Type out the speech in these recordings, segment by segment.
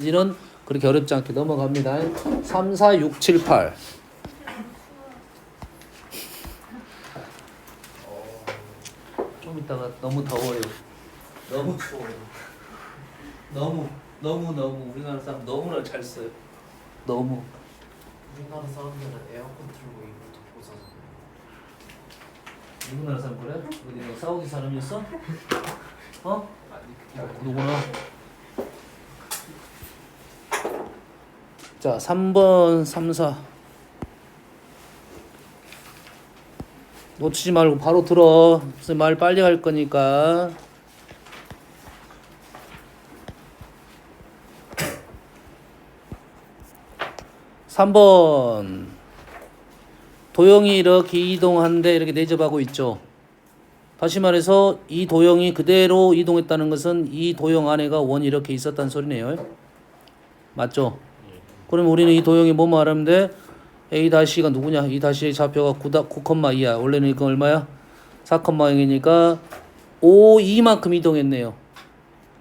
이는 그렇게 어렵지 않게 넘어갑니다. 3, 4, 6, 7, 8. 좀 이따가 너무 더워요. 너무 더워요. 너무 우리나라 사람 너무나 잘 써요. 너무. 우리나라 사람들은 에어컨 틀고 이불 덮고 자서 우리나라 사람 그래? 어디 사우디 사람이었어? 어? 아니 누구나? 자, 3번, 3, 4. 놓치지 말고 바로 들어. 무슨 말 빨리 할 거니까. (3번) 도형이 이렇게 이동한데 이렇게 내접하고 있죠. 다시 말해서 이 도형이 그대로 이동했다는 것은 이 도형 안에가 원이 이렇게 있었다는 소리네요. 맞죠? 그러면 우리는 이 도형이 뭐 말하면 돼? A-가 누구냐? 이 다시의 좌표가 9,2야. 원래는 이건 얼마야? 4,0이니까 2만큼 이동했네요.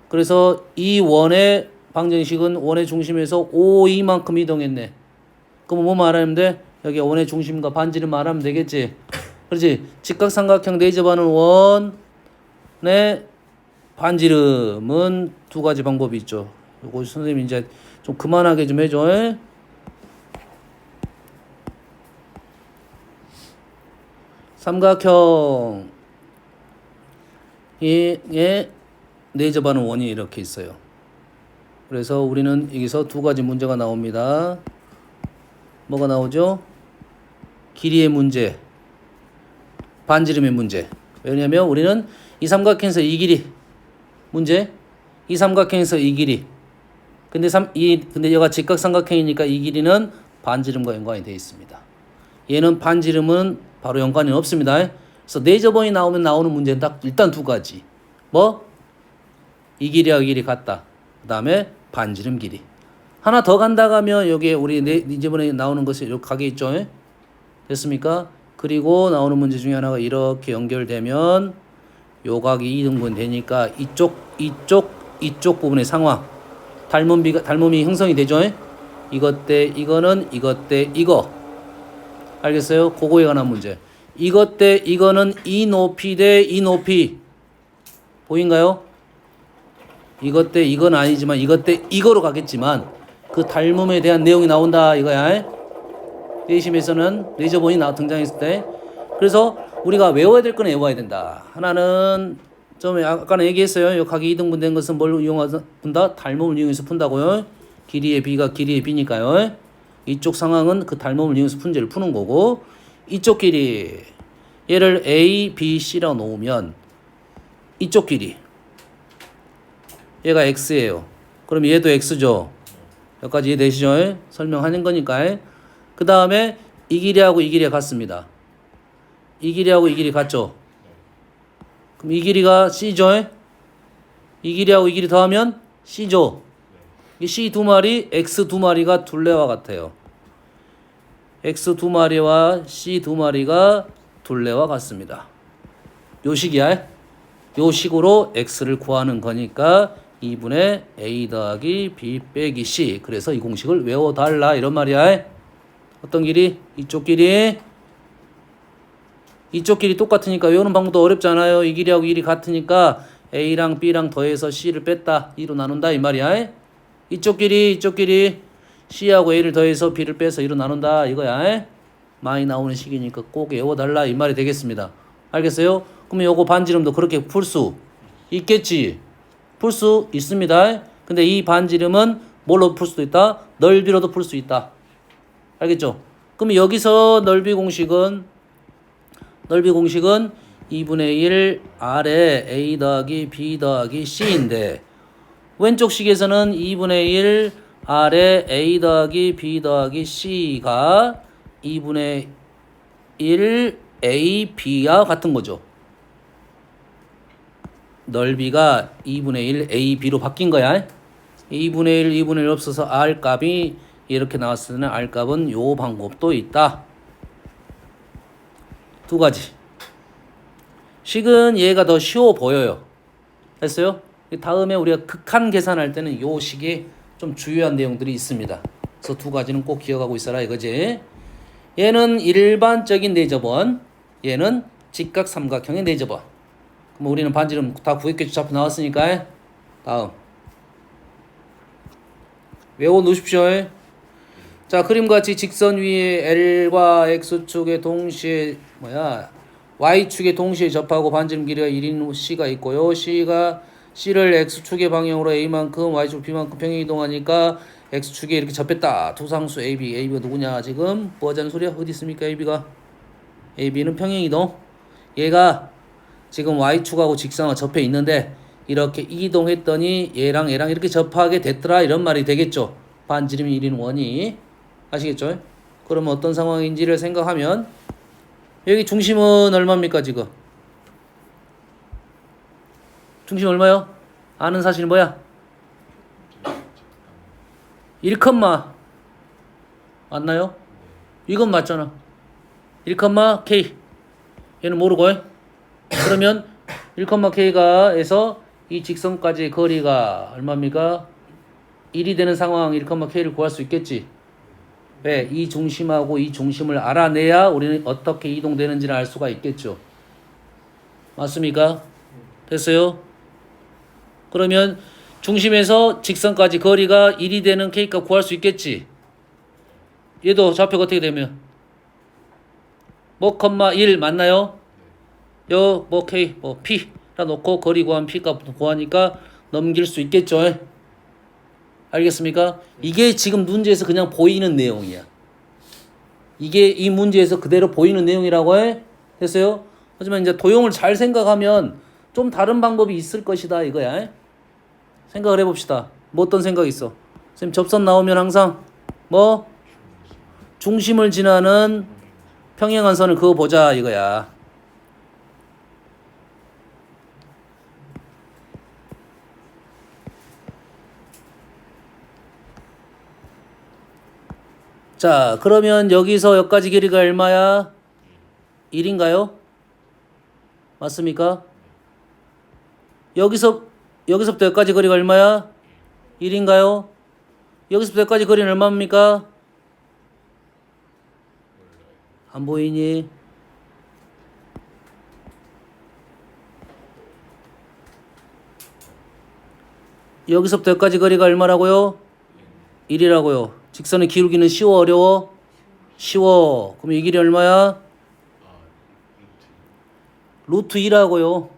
그래서 이 원의 방정식은 원의 중심에서 2만큼 이동했네. 그럼 뭐 말하면 돼? 여기 원의 중심과 반지름 말하면 되겠지? 그렇지? 직각삼각형 내접하는 원의 반지름은 두 가지 방법이 있죠. 요거 선생님이 이제 좀 그만하게 좀 해줘. 에? 삼각형에 내접하는 원이 이렇게 있어요. 그래서 우리는 여기서 두 가지 문제가 나옵니다. 뭐가 나오죠? 길이의 문제, 반지름의 문제. 왜냐면 우리는 이 삼각형에서 이 길이 문제, 이 삼각형에서 이 길이. 근데 얘가 직각삼각형이니까 이 길이는 반지름과 연관이 되어 있습니다. 얘는 반지름은 바로 연관이 없습니다. 그래서 내접원이 나오면 나오는 문제는 딱 일단 두 가지. 뭐? 이 길이와 이 길이 같다. 그 다음에 반지름 길이. 하나 더 간다 가면 여기에 우리 이번에 나오는 것이 이렇게 가게 있죠. 됐습니까? 그리고 나오는 문제 중에 하나가 이렇게 연결되면 요각이 2등분 되니까 이쪽 부분의 상황 닮음이 형성이 되죠. 이것 대 이거는 이것 대 이거. 알겠어요? 그거에 관한 문제. 이것 대 이거는 이 높이 대 이 높이. 보인가요? 이것 대 이건 아니지만 이것 대 이거로 가겠지만 그 닮음에 대한 내용이 나온다 이거야. 내심에서는 레저본이 등장했을 때. 그래서 우리가 외워야 될 건 외워야 된다. 하나는 좀 아까는 얘기했어요. 각이 2등분 된 것은 뭘 이용해서 푼다? 닮음을 이용해서 푼다고요. 길이의 b가 길이의 b니까요. 이쪽 상황은 그 닮음을 이용해서 문제를 푸는 거고, 이쪽 길이 얘를 a, b, c라고 놓으면 이쪽 길이 얘가 x예요. 그럼 얘도 x죠. 여기까지 이해되시죠? 설명하는 거니까. 그 다음에 이 길이하고 이 길이가 같습니다. 이 길이하고 이 길이 같죠? 그럼 이 길이가 c죠? 이 길이하고 이 길이 더하면 c죠? 이 c 두 마리, x 두 마리가 둘레와 같아요. x 두 마리와 c 두 마리가 둘레와 같습니다. 요 식이야. 요 식으로 x를 구하는 거니까 2분의 a 더하기 b 빼기 c. 그래서 이 공식을 외워달라 이런 말이야. 어떤 길이? 이쪽 길이. 이쪽 길이 똑같으니까 외우는 방법도 어렵지 않아요. 이 길이하고 이 길이 같으니까 a랑 b랑 더해서 c를 뺐다. 2로 나눈다 이 말이야. 이쪽 길이 c하고 a를 더해서 b를 빼서 2로 나눈다 이거야. 많이 나오는 식이니까 꼭 외워달라 이 말이 되겠습니다. 알겠어요? 그러면 요거 반지름도 그렇게 풀 수 있겠지? 풀 수 있습니다. 근데 이 반지름은 뭘로 풀 수도 있다? 넓이로도 풀 수 있다. 알겠죠? 그럼 여기서 넓이 공식은 2분의 1 아래 a 더하기 b 더하기 c인데 왼쪽 식에서는 2분의 1 아래 a 더하기 b 더하기 c가 2분의 1 a, b와 같은 거죠. 넓이가 2분의 1 a, b로 바뀐 거야. 2분의 1 없어서 r 값이 이렇게 나왔을 때는 r 값은 요 방법도 있다. 두 가지. 식은 얘가 더 쉬워 보여요. 됐어요? 다음에 우리가 극한 계산할 때는 요 식이 좀 주요한 내용들이 있습니다. 그래서 두 가지는 꼭 기억하고 있어라 이거지. 얘는 일반적인 내접원, 얘는 직각삼각형의 내접원. 그럼 우리는 반지름 다 구획계 주차표 나왔으니까 다음 외워 놓으십시오. 자, 그림같이 직선 위에 L과 X축에 동시에 Y축에 동시에 접하고 반지름 길이가 1인 C가 있고요. C를 X축의 방향으로 A만큼 Y축 B만큼 평행 이동하니까 X축에 이렇게 접했다. 두 상수 AB. AB가 누구냐 지금? 뭐 하자는 소리야? 어디 있습니까 AB가? AB는 평행 이동. 얘가 지금 Y축하고 직선과 접해 있는데 이렇게 이동했더니 얘랑 이렇게 접하게 됐더라 이런 말이 되겠죠. 반지름이 1인 원이. 아시겠죠? 그러면 어떤 상황인지를 생각하면 여기 중심은 얼마입니까 지금? 중심 얼마요? 아는 사실이 뭐야? 1, 맞나요? 이건 맞잖아. 1, K. 얘는 모르고. 그러면 1, K가 에서 이 직선까지의 거리가 얼마입니까? 1이 되는 상황 1, K를 구할 수 있겠지. 왜? 이 중심하고 이 중심을 알아내야 우리는 어떻게 이동되는지를 알 수가 있겠죠. 맞습니까? 됐어요? 그러면 중심에서 직선까지 거리가 1이 되는 K값 구할 수 있겠지. 얘도 좌표가 어떻게 되면 뭐, 1 맞나요? K, P라 놓고 거리 구한 P값 구하니까 넘길 수 있겠죠. 알겠습니까? 이게 지금 문제에서 그냥 보이는 내용이야. 이게 이 문제에서 그대로 보이는 내용이라고 해. 됐어요? 하지만 이제 도형을 잘 생각하면 좀 다른 방법이 있을 것이다 이거야. 생각을 해봅시다. 뭐 어떤 생각이 있어? 선생님 접선 나오면 항상 뭐? 중심을 지나는 평행한 선을 그거 보자 이거야. 자, 그러면 여기서 여기까지 길이가 얼마야? 1인가요? 맞습니까? 여기서부터 여기까지 거리가 얼마야? 1인가요? 여기서부터 여기까지 거리는 얼마입니까? 안 보이니? 여기서부터 여기까지 거리가 얼마라고요? 1이라고요. 직선의 기울기는 쉬워 어려워? 쉬워. 그럼 이 길이 얼마야? 루트 2라고요.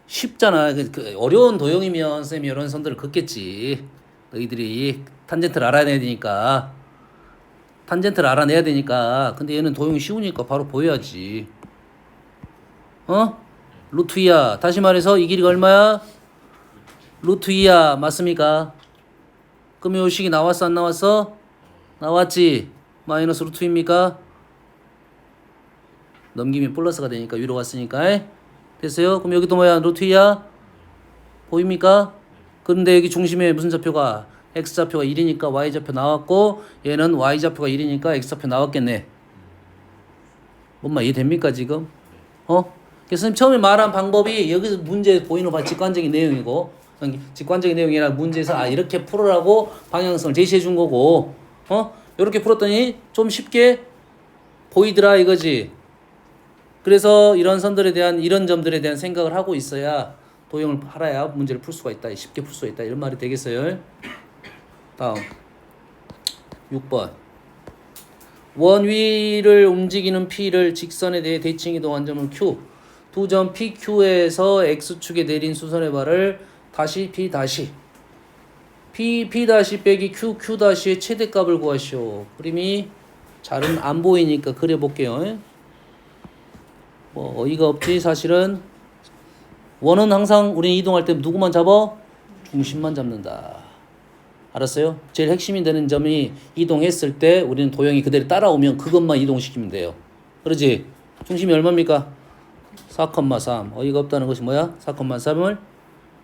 쉽잖아. 어려운 도형이면 쌤이 이런 선들을 긋겠지. 너희들이 탄젠트를 알아내야 되니까. 근데 얘는 도형이 쉬우니까 바로 보여야지. 루트 2야. 다시 말해서 이 길이가 얼마야? 루트 2야. 맞습니까? 그럼 요 식이 나왔어 안 나왔어? 나왔지. 마이너스 루트 2입니까? 넘기면 플러스가 되니까 위로 갔으니까. 됐어요? 그럼 여기도 뭐야? 루트 2야? 보입니까? 그런데 여기 중심에 무슨 좌표가? x좌표가 1이니까 y좌표 나왔고 얘는 y좌표가 1이니까 x좌표 나왔겠네. 뭔 말 이해됩니까 지금? 그래서 선생님 처음에 말한 방법이 여기서 문제 보이는 바 직관적인 내용이고 직관적인 내용이라 문제에서 이렇게 풀으라고 방향성을 제시해 준 거고 이렇게 풀었더니 좀 쉽게 보이더라 이거지. 그래서 이런 선들에 대한 이런 점들에 대한 생각을 하고 있어야 도형을 알아야 문제를 풀 수가 있다. 쉽게 풀 수가 있다. 이런 말이 되겠어요. 다음 6번 원 위를 움직이는 P를 직선에 대해 대칭 이동한 점은 Q. 두 점 PQ에서 X축에 내린 수선의 발을 다시 P 다시 P 다시 빼기 Q 다시의 최대값을 구하시오. 그림이 잘은 안 보이니까 그려볼게요. 뭐 어이가 없지 사실은. 원은 항상 우리 이동할 때 누구만 잡아? 중심만 잡는다. 알았어요? 제일 핵심이 되는 점이 이동했을 때 우리는 도형이 그대로 따라오면 그것만 이동시키면 돼요. 그러지? 중심이 얼마입니까? 4,3. 어이가 없다는 것이 뭐야? 4,3을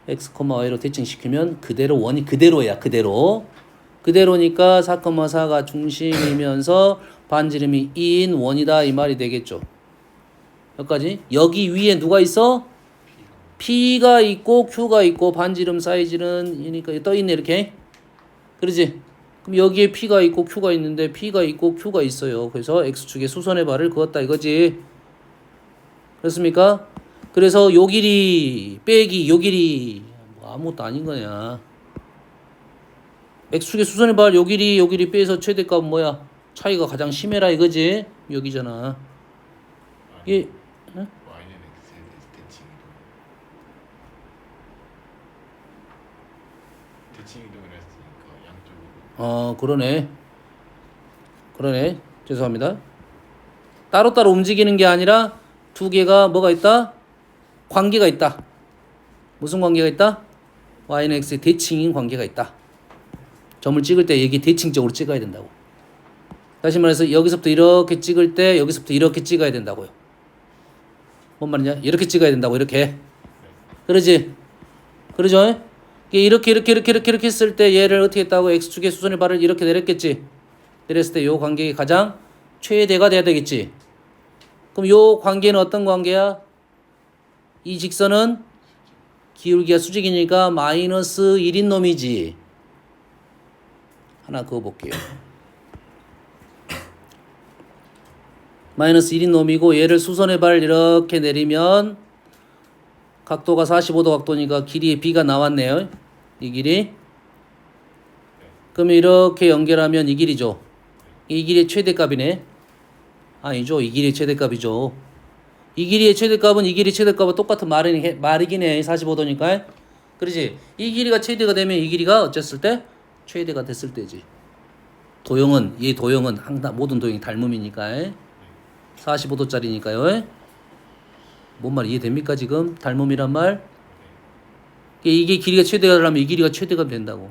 x, y로 대칭시키면 그대로 원이 그대로야. 그대로니까 4,4가 중심이면서 반지름이 2인 원이다 이 말이 되겠죠. 여기까지. 여기 위에 누가 있어? P가 있고 Q가 있고 반지름 사이즈는 그러니까 떠 있네 이렇게. 그러지? 그럼 여기에 P가 있고 Q가 있는데 P가 있고 Q가 있어요. 그래서 X축에 수선의 발을 그었다 이거지. 그렇습니까? 그래서 요 길이 빼기 요 길이 뭐 아무것도 아닌 거냐. X축에 수선의 발 요 길이 빼서 최대값은 뭐야? 차이가 가장 심해라 이거지. 여기잖아. 이 응? y는 x에 대칭 이동. 대칭 이동을 했으니까 양쪽으로. 그러네. 죄송합니다. 따로따로 움직이는 게 아니라 두 개가 뭐가 있다? 관계가 있다. 무슨 관계가 있다? y는 x의 대칭인 관계가 있다. 점을 찍을 때 여기 대칭적으로 찍어야 된다고. 다시 말해서 여기서부터 이렇게 찍을 때 여기서부터 이렇게 찍어야 된다고요. 뭔 말이냐? 이렇게 찍어야 된다고 이렇게. 그러지? 그러죠? 이렇게 했을 때 얘를 어떻게 했다고? x축의 수선의 발을 이렇게 내렸겠지. 내렸을 때 요 관계가 가장 최대가 돼야 되겠지. 그럼 요 관계는 어떤 관계야? 이 직선은 기울기가 수직이니까 마이너스 1인 놈이지. 하나 그어볼게요. 마이너스 1인 놈이고 얘를 수선의 발 이렇게 내리면 각도가 45도 각도니까 길이의 B가 나왔네요. 이 길이. 그러면 이렇게 연결하면 이 길이죠. 이 길이의 최대값이네. 아니죠. 이 길이의 최대값이죠. 이 길이의 최대값은 이 길이의 최대값은 똑같은 말이긴 해. 45도니까. 그러지? 이 길이가 최대가 되면 이 길이가 어쨌을 때? 최대가 됐을 때지. 이 도형은 항상 모든 도형이 닮음이니까. 45도짜리니까요. 뭔 말 이해됩니까 지금? 닮음이란 말? 이게 길이가 최대가 되려면 이 길이가 최대가 된다고.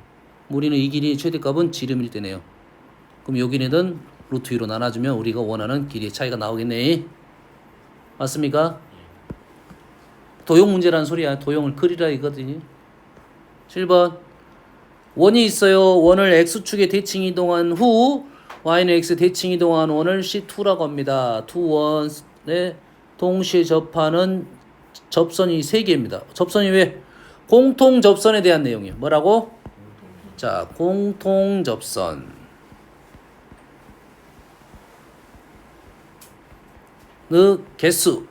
우리는 이 길이의 최대값은 지름일 때네요. 그럼 여기는 루트 2로 나눠주면 우리가 원하는 길이의 차이가 나오겠네. 맞습니까? 도형 문제라는 소리야. 도형을 그리라 이거지. 7번. 원이 있어요. 원을 X축에 대칭 이동한 후 Y는 X 대칭 이동한 원을 C2라고 합니다. 두 원에 동시에 접하는 접선이 3개입니다. 접선이 왜? 공통 접선에 대한 내용이에요. 뭐라고? 자, 공통 접선. 의 개수.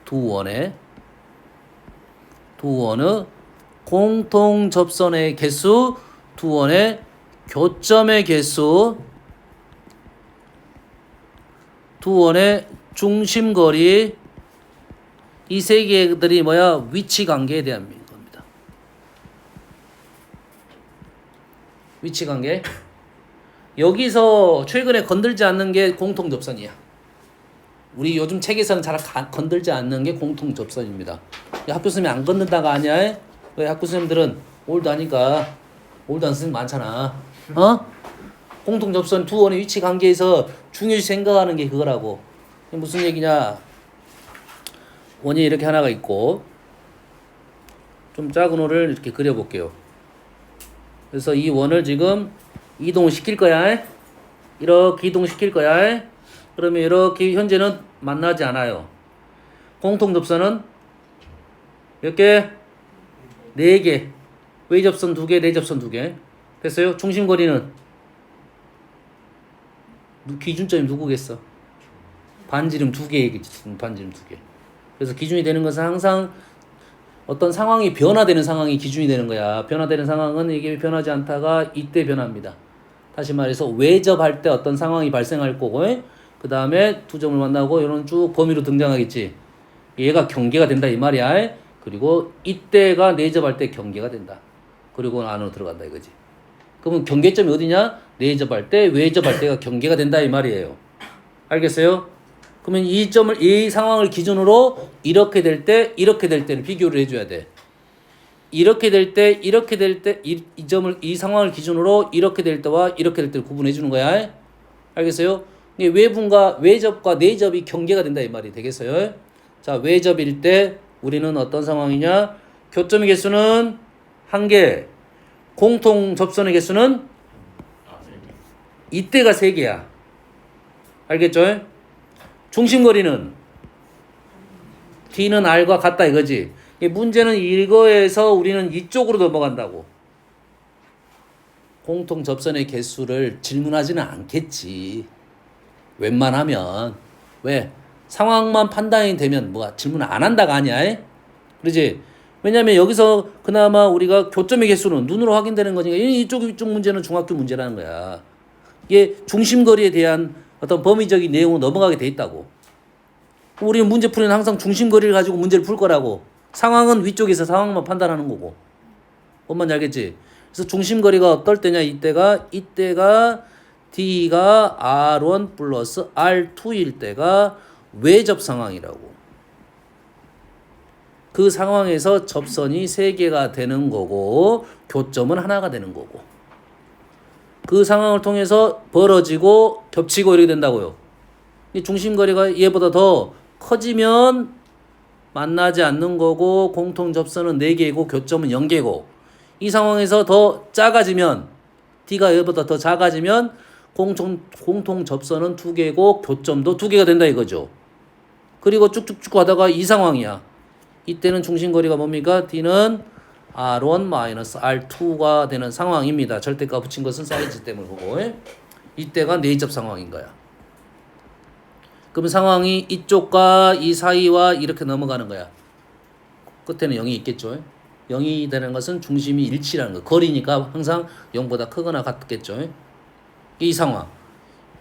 두 원의 공통 접선의 개수, 두 원의 교점의 개수, 두 원의 중심거리, 이 세 개들이 뭐야? 위치 관계에 대한 겁니다. 위치 관계. 여기서 최근에 건들지 않는 게 공통 접선이야. 우리 요즘 책에서는 잘 건들지 않는 게 공통 접선입니다. 학교 선생님이 안 건든다가 아니야? 왜 학교 선생님들은 올드하니까 올드한 선생님 많잖아. 공통 접선 두 원의 위치 관계에서 중요시 생각하는 게 그거라고. 무슨 얘기냐? 원이 이렇게 하나가 있고 좀 작은 원을 이렇게 그려볼게요. 그래서 이 원을 지금 이동을 시킬 거야. 이렇게 이동시킬 거야. 그러면 이렇게 현재는 만나지 않아요. 공통 접선은 몇 개? 4개. 외 접선 2개, 내 접선 2개. 됐어요? 중심거리는 기준점이 누구겠어? 반지름 2개겠지. 반지름 2개. 그래서 기준이 되는 것은 항상 어떤 상황이 변화되는 상황이 기준이 되는 거야. 변화되는 상황은 이게 변하지 않다가 이때 변합니다. 다시 말해서 외접할 때 어떤 상황이 발생할 거고, 그 다음에 두 점을 만나고 이런 쭉 범위로 등장하겠지. 얘가 경계가 된다 이 말이야. 그리고 이때가 내접할 때 경계가 된다. 그리고 안으로 들어간다 이거지. 그러면 경계점이 어디냐? 내접할 때, 외접할 때가 경계가 된다 이 말이에요. 알겠어요? 그러면 이 상황을 기준으로 이렇게 될 때, 이렇게 될 때를 비교를 해줘야 돼. 이렇게 될 때, 이 상황을 기준으로 이렇게 될 때와 이렇게 될 때를 구분해 주는 거야. 알겠어요? 외분과 외접과 내접이 경계가 된다 이 말이 되겠어요? 자, 외접일 때 우리는 어떤 상황이냐? 교점의 개수는 1개, 공통 접선의 개수는 이때가 3개야. 알겠죠? 중심거리는 D는 R과 같다 이거지. 문제는 이거에서 우리는 이쪽으로 넘어간다고. 공통 접선의 개수를 질문하지는 않겠지. 웬만하면. 왜? 상황만 판단이 되면 뭐가 질문 안 한다가 아니야. 그러지? 왜냐면 여기서 그나마 우리가 교점의 개수는 눈으로 확인되는 거니까 이쪽 문제는 중학교 문제라는 거야. 이게 중심거리에 대한 어떤 범위적인 내용으로 넘어가게 돼 있다고. 우리는 문제 풀이는 항상 중심거리를 가지고 문제를 풀 거라고. 상황은 위쪽에서 상황만 판단하는 거고. 뭔 말인지 알겠지? 그래서 중심거리가 어떨 때냐 이때가 D가 R1 플러스 R2일 때가 외접 상황이라고. 그 상황에서 접선이 3개가 되는 거고 교점은 하나가 되는 거고. 그 상황을 통해서 벌어지고 겹치고 이렇게 된다고요. 이 중심거리가 얘보다 더 커지면 만나지 않는 거고 공통 접선은 4개고 교점은 0개고 이 상황에서 더 작아지면 D가 얘보다 더 작아지면 공통 접선은 2개고 교점도 2개가 된다 이거죠. 그리고 쭉쭉쭉 가다가 이 상황이야. 이때는 중심거리가 뭡니까? D는 R1-R2가 되는 상황입니다. 절대값 붙인 것은 사이즈 때문에 보고. 이때가 내접 상황인 거야. 그러면 상황이 이쪽과 이 사이와 이렇게 넘어가는 거야. 끝에는 0이 있겠죠. 0이 되는 것은 중심이 일치라는 거. 거리니까 항상 0보다 크거나 같겠죠. 이 상황.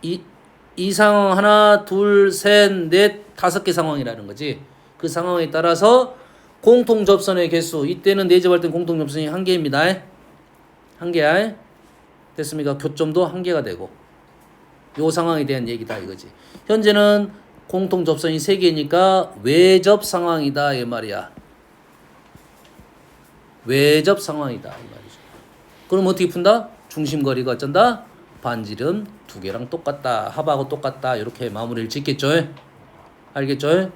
이 상황 하나, 둘, 셋, 넷, 5개 상황이라는 거지. 그 상황에 따라서 공통 접선의 개수. 이때는 내접할 땐 공통 접선이 1개입니다. 1개야. 됐습니까? 교점도 1개가 되고. 요 상황에 대한 얘기다 이거지. 현재는 공통 접선이 3개니까 외접 상황이다 이 말이야. 외접 상황이다 이 말이죠. 그럼 어떻게 푼다? 중심거리가 어쩐다? 반지름 2개랑 똑같다. 합하고 똑같다. 이렇게 마무리를 짓겠죠. 알겠죠?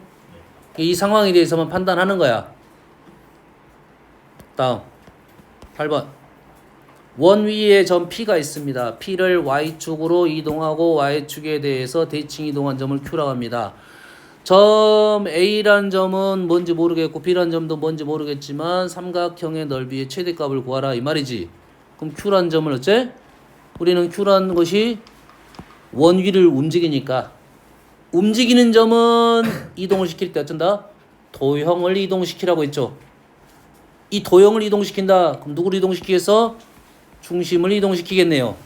이 상황에 대해서만 판단하는 거야. 다음 8번. 원 위에 점 P가 있습니다. P를 Y축으로 이동하고 Y축에 대해서 대칭 이동한 점을 Q라고 합니다. 점 A라는 점은 뭔지 모르겠고 B라는 점도 뭔지 모르겠지만 삼각형의 넓이의 최대값을 구하라 이 말이지. 그럼 Q라는 점을 어째? 우리는 Q라는 것이 원 위를 움직이니까 움직이는 점은 이동을 시킬 때 어쩐다? 도형을 이동시키라고 했죠. 이 도형을 이동시킨다. 그럼 누구를 이동시키겠어? 중심을 이동시키겠네요.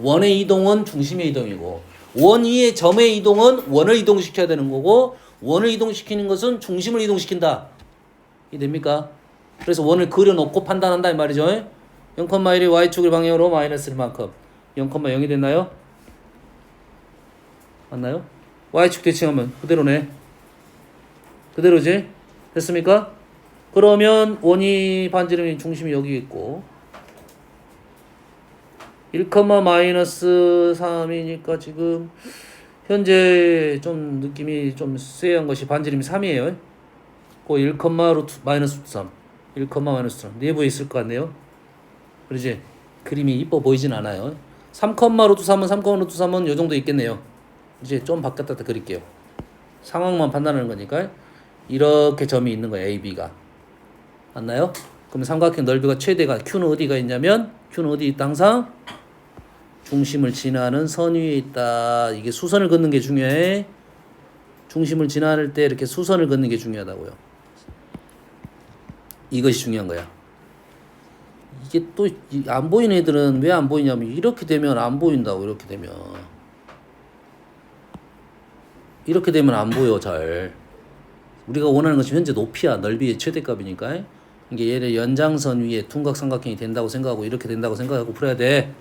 원의 이동은 중심의 이동이고 원 위의 점의 이동은 원을 이동시켜야 되는 거고 원을 이동시키는 것은 중심을 이동시킨다. 이해 됩니까? 그래서 원을 그려놓고 판단한다 이 말이죠. 0,1이 Y축의 방향으로 마이너스 1만큼 0,0이 됐나요? 맞나요? Y축 대칭하면 그대로네. 그대로지? 됐습니까? 그러면 원이 반지름이 중심이 여기 있고 1, 마이너스 3이니까 지금 현재 좀 느낌이 좀 쎄한 것이 반지름이 3이에요. 그 1, 루트 마이너스 3 1, 마이너스 3 내부에 있을 것 같네요. 그러지? 그림이 이뻐 보이진 않아요. 3, 루트 3은 3, 루트 3은 요 정도 있겠네요. 이제 좀 바뀌었다 그릴게요. 상황만 판단하는 거니까 이렇게 점이 있는 거예요. A, B가. 맞나요? 그럼 삼각형 넓이가 최대가 Q는 어디가 있냐면 Q는 어디 있다 항상? 중심을 지나는 선 위에 있다. 이게 수선을 긋는 게 중요해. 중심을 지나는 때 이렇게 수선을 긋는 게 중요하다고요. 이것이 중요한 거야. 이게 또 안 보이는 애들은 왜 안 보이냐면 이렇게 되면 안 보인다고. 이렇게 되면 안 보여 잘. 우리가 원하는 것이 현재 높이야. 넓이의 최대값이니까. 이게 얘를 연장선 위에 둔각 삼각형이 된다고 생각하고 이렇게 된다고 생각하고 풀어야 돼.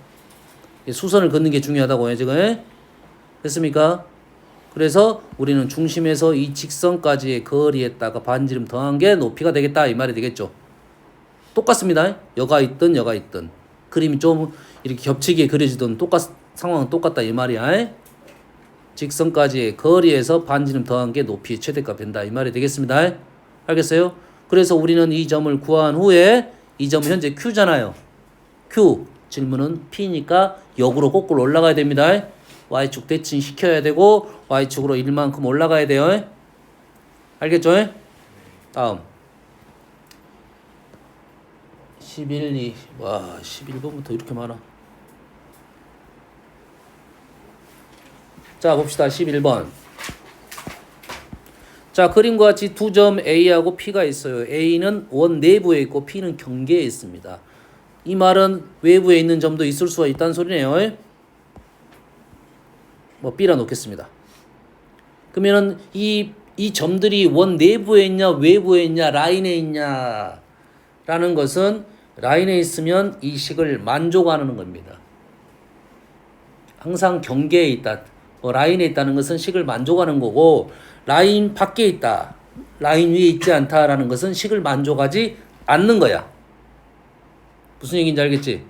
수선을 긋는 게 중요하다고 해 지금. 됐습니까? 그래서 우리는 중심에서 이 직선까지의 거리에다가 반지름 더한 게 높이가 되겠다 이 말이 되겠죠. 똑같습니다. 여가 있든 그림이 좀 이렇게 겹치게 그려지던 상황은 똑같다 이 말이야. 직선까지의 거리에서 반지름 더한 게 높이의 최대값 된다 이 말이 되겠습니다. 알겠어요? 그래서 우리는 이 점을 구한 후에 이 점은 현재 Q잖아요. Q 질문은 P니까 역으로 거꾸로 올라가야 됩니다. Y축 대칭 시켜야 되고 Y축으로 1만큼 올라가야 돼요. 알겠죠? 다음 11, 2. 와 11번부터 이렇게 많아. 자 봅시다. 11번. 자 그림과 같이 두 점 A하고 P가 있어요. A는 원 내부에 있고 P는 경계에 있습니다. 이 말은 외부에 있는 점도 있을 수가 있다는 소리네요. 뭐 B라 놓겠습니다. 그러면은 이 점들이 원 내부에 있냐 외부에 있냐 라인에 있냐 라는 것은 라인에 있으면 이 식을 만족하는 겁니다. 항상 경계에 있다. 라인에 있다는 것은 식을 만족하는 거고 라인 밖에 있다. 라인 위에 있지 않다라는 것은 식을 만족하지 않는 거야. 무슨 얘기인지 알겠지?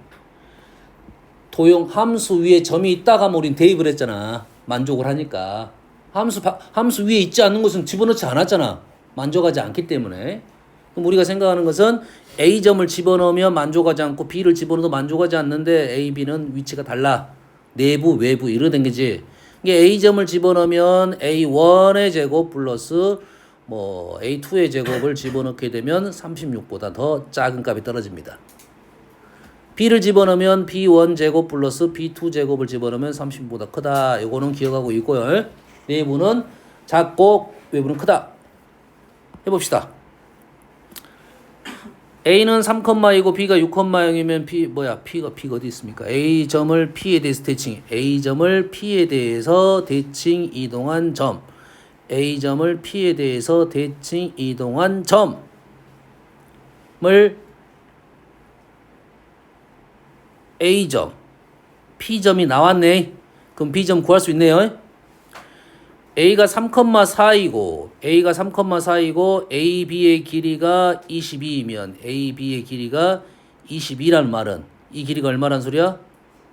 도형 함수 위에 점이 있다가 우린 대입을 했잖아. 만족을 하니까. 함수 위에 있지 않는 것은 집어넣지 않았잖아. 만족하지 않기 때문에. 그럼 우리가 생각하는 것은 A점을 집어넣으면 만족하지 않고 B를 집어넣어도 만족하지 않는데 A, B는 위치가 달라. 내부, 외부 이러던 거지. 이게 A점을 집어넣으면 A1의 제곱 플러스 뭐 A2의 제곱을 집어넣게 되면 36보다 더 작은 값이 떨어집니다. B를 집어넣으면 B1 제곱 플러스 B2 제곱을 집어넣으면 30보다 크다. 이거는 기억하고 있고요. 내부는 작고 외부는 크다. 해봅시다. A는 3,2고 B가 6,0이면 P가 어디 있습니까? A점을 P에 대해서 대칭. A점을 P에 대해서 대칭 이동한 점. A점을 P에 대해서 대칭 이동한 점을 A점, P점이 나왔네. 그럼 B점 구할 수 있네요. A가 3,4이고 AB의 길이가 22이면 AB의 길이가 22란 말은 이 길이가 얼마란 소리야?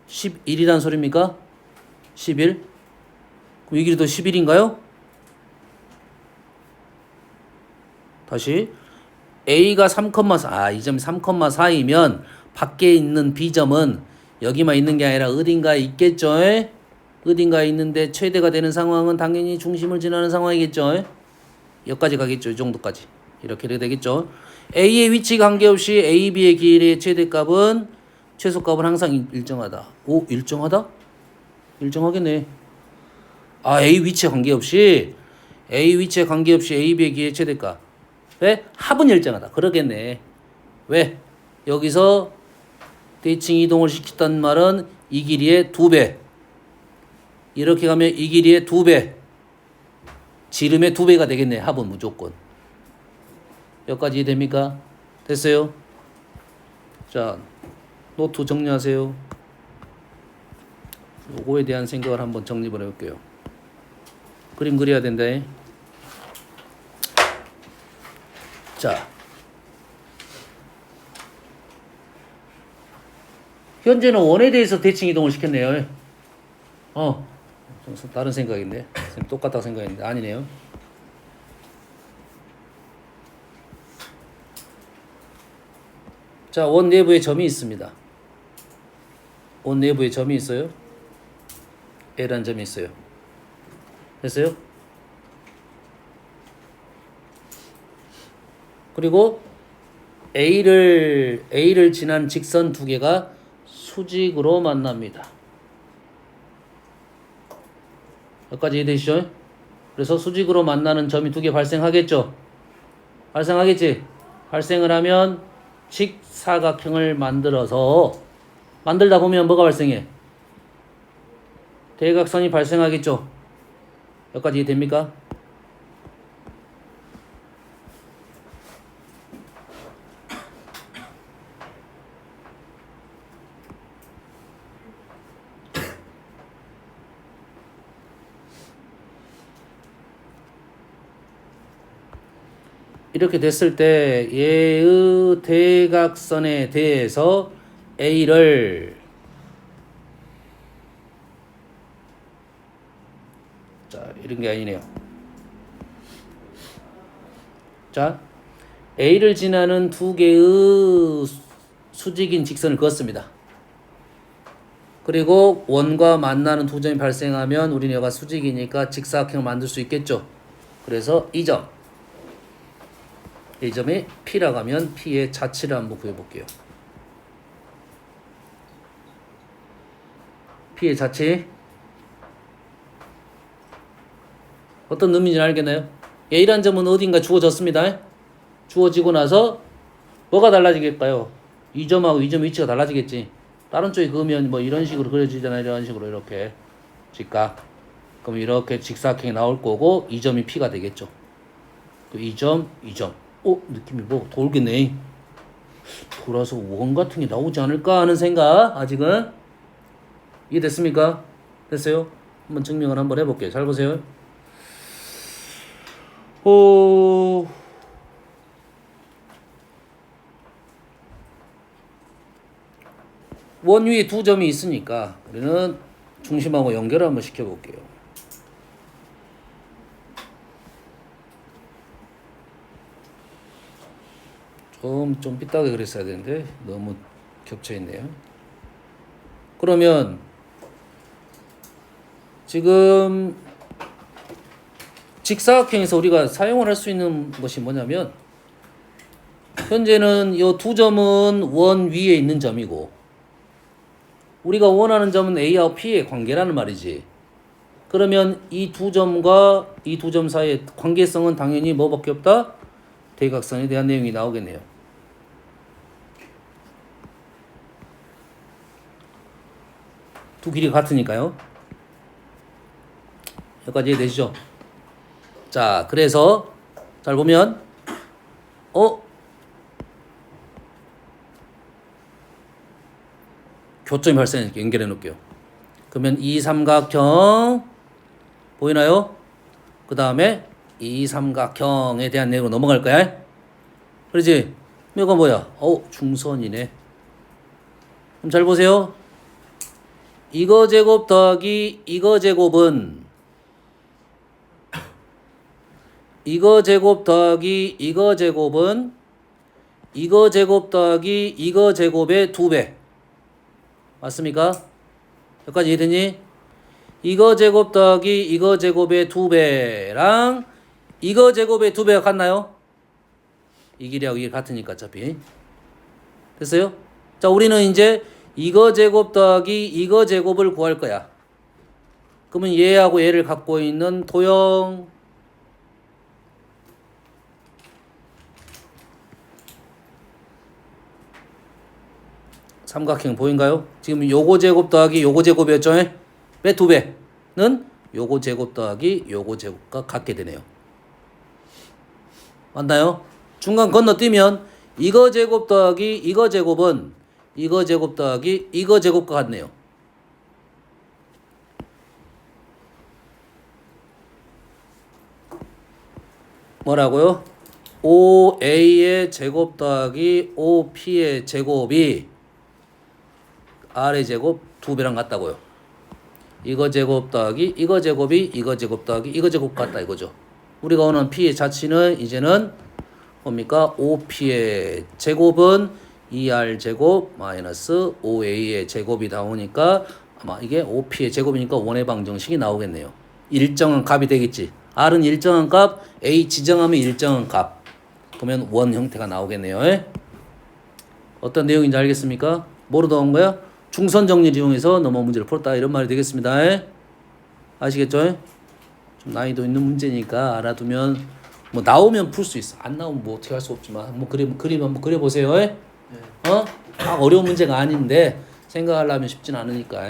11이란 소리입니까? 11? 그럼 이 길이도 11인가요? 다시 A가 3,4 이 점이 3,4이면 밖에 있는 B점은 여기만 있는 게 아니라 어딘가에 있겠죠? 어딘가에 있는데 최대가 되는 상황은 당연히 중심을 지나는 상황이겠죠? 여기까지 가겠죠? 이 정도까지. 이렇게 되겠죠? A의 위치 관계없이 A, B의 길이의 최대값은 최소값은 항상 일정하다. 오, 일정하다? 일정하겠네. 아, A 위치에 관계없이 A 위치에 관계없이 A, B의 길이의 최대값. 왜? 합은 일정하다. 그러겠네. 왜? 여기서 대칭 이동을 시켰단 말은 이 길이의 2배. 이렇게 가면 이 길이의 2배. 지름의 2배가 되겠네. 합은 무조건. 여기까지 이해됩니까? 됐어요? 자, 노트 정리하세요. 요거에 대한 생각을 한번 정립을 해볼게요. 그림 그려야 된다. 자, 현재는 원에 대해서 대칭 이동을 시켰네요. 다른 생각인데 똑같다고 생각했는데 아니네요. 자, 원 내부에 점이 있습니다. 원 내부에 점이 있어요. L라는 점이 있어요. 됐어요? 그리고 A를 지난 직선 두 개가 수직으로 만납니다. 여기까지 이해되시죠? 그래서 수직으로 만나는 점이 두 개 발생하겠죠? 발생하겠지? 발생을 하면 직사각형을 만들다 보면 뭐가 발생해? 대각선이 발생하겠죠? 여기까지 이해됩니까? 이렇게 됐을 때 얘의 대각선에 대해서 A를 자, 이런 게 아니네요. 자, A를 지나는 두 개의 수직인 직선을 그었습니다. 그리고 원과 만나는 두 점이 발생하면 우리는 여기가 수직이니까 직사각형을 만들 수 있겠죠. 그래서 이 점 A점이 P라고 하면 P의 자치를 한번 구해볼게요. P의 자치 어떤 의미인지 알겠나요? A라는 점은 어딘가 주어졌습니다. 주어지고 나서 뭐가 달라지겠까요? 이 점하고 이 점의 위치가 달라지겠지. 다른 쪽에 그으면 뭐 이런 식으로 그려지잖아요. 이런 식으로 이렇게 직각. 그럼 이렇게 직사각형이 나올 거고 이 점이 P가 되겠죠. 그 이 점, 이 점. 느낌이 뭐 돌겠네. 돌아서 원 같은 게 나오지 않을까 하는 생각. 아직은 이해됐습니까? 됐어요? 한번 증명을 한번 해볼게요. 잘 보세요. 원 위에 두 점이 있으니까 우리는 중심하고 연결을 한번 시켜볼게요. 좀 삐딱하게 그랬어야 되는데 너무 겹쳐있네요. 그러면 지금 직사각형에서 우리가 사용을 할 수 있는 것이 뭐냐면 현재는 이 두 점은 원 위에 있는 점이고 우리가 원하는 점은 A와 P의 관계라는 말이지. 그러면 이 두 점과 이 두 점 사이의 관계성은 당연히 뭐밖에 없다? 대각선에 대한 내용이 나오겠네요. 두 길이가 같으니까요. 여기까지 이해되시죠? 자, 그래서 잘 보면 교점이 발생하니까 연결해 놓을게요. 그러면 이 삼각형 보이나요? 그 다음에 이 삼각형에 대한 내용으로 넘어갈 거야. 그러지? 이거 뭐야? 중선이네. 그럼 잘 보세요. 이거 제곱 더하기 이거 제곱은 이거 제곱 더하기 이거 제곱은 이거 제곱 더하기 이거 제곱의 2배. 맞습니까? 여기까지 이해되니? 이거 제곱 더하기 이거 제곱의 2배랑 이거 제곱의 2배가 같나요? 이 길이하고 이게 같으니까 어차피. 됐어요? 자, 우리는 이제 이거 제곱 더하기 이거 제곱을 구할 거야. 그러면 얘하고 얘를 갖고 있는 도형 삼각형 보인가요? 지금 요거 제곱 더하기 요거 제곱이었죠? 왜 2배는 요거 제곱 더하기 요거 제곱과 같게 되네요. 맞나요? 중간 건너뛰면 이거 제곱 더하기 이거 제곱은 이거 제곱 더하기 이거 제곱과 같네요. 뭐라고요? 5a의 제곱 더하기 5p의 제곱이 r의 제곱 2배랑 같다고요. 이거 제곱 더하기 이거 제곱이 이거 제곱 더하기 이거 제곱 같다 이거죠. 우리가 원하는 p의 자치는 이제는 뭡니까? 5p의 제곱은 2r 제곱 마이너스 5a의 제곱이 나오니까 아마 이게 5p의 제곱이니까 원의 방정식이 나오겠네요. 일정한 값이 되겠지. r은 일정한 값, a 지정하면 일정한 값. 그러면 원 형태가 나오겠네요. 어떤 내용인지 알겠습니까? 뭐로 나온 거야? 중선 정리를 이용해서 넘어 문제를 풀었다 이런 말이 되겠습니다. 아시겠죠? 좀 난이도 있는 문제니까 알아두면 뭐 나오면 풀 수 있어. 안 나오면 뭐 어떻게 할 수 없지만 뭐 그림 한번 그려보세요. 막 어려운 문제가 아닌데 생각하려면 쉽진 않으니까.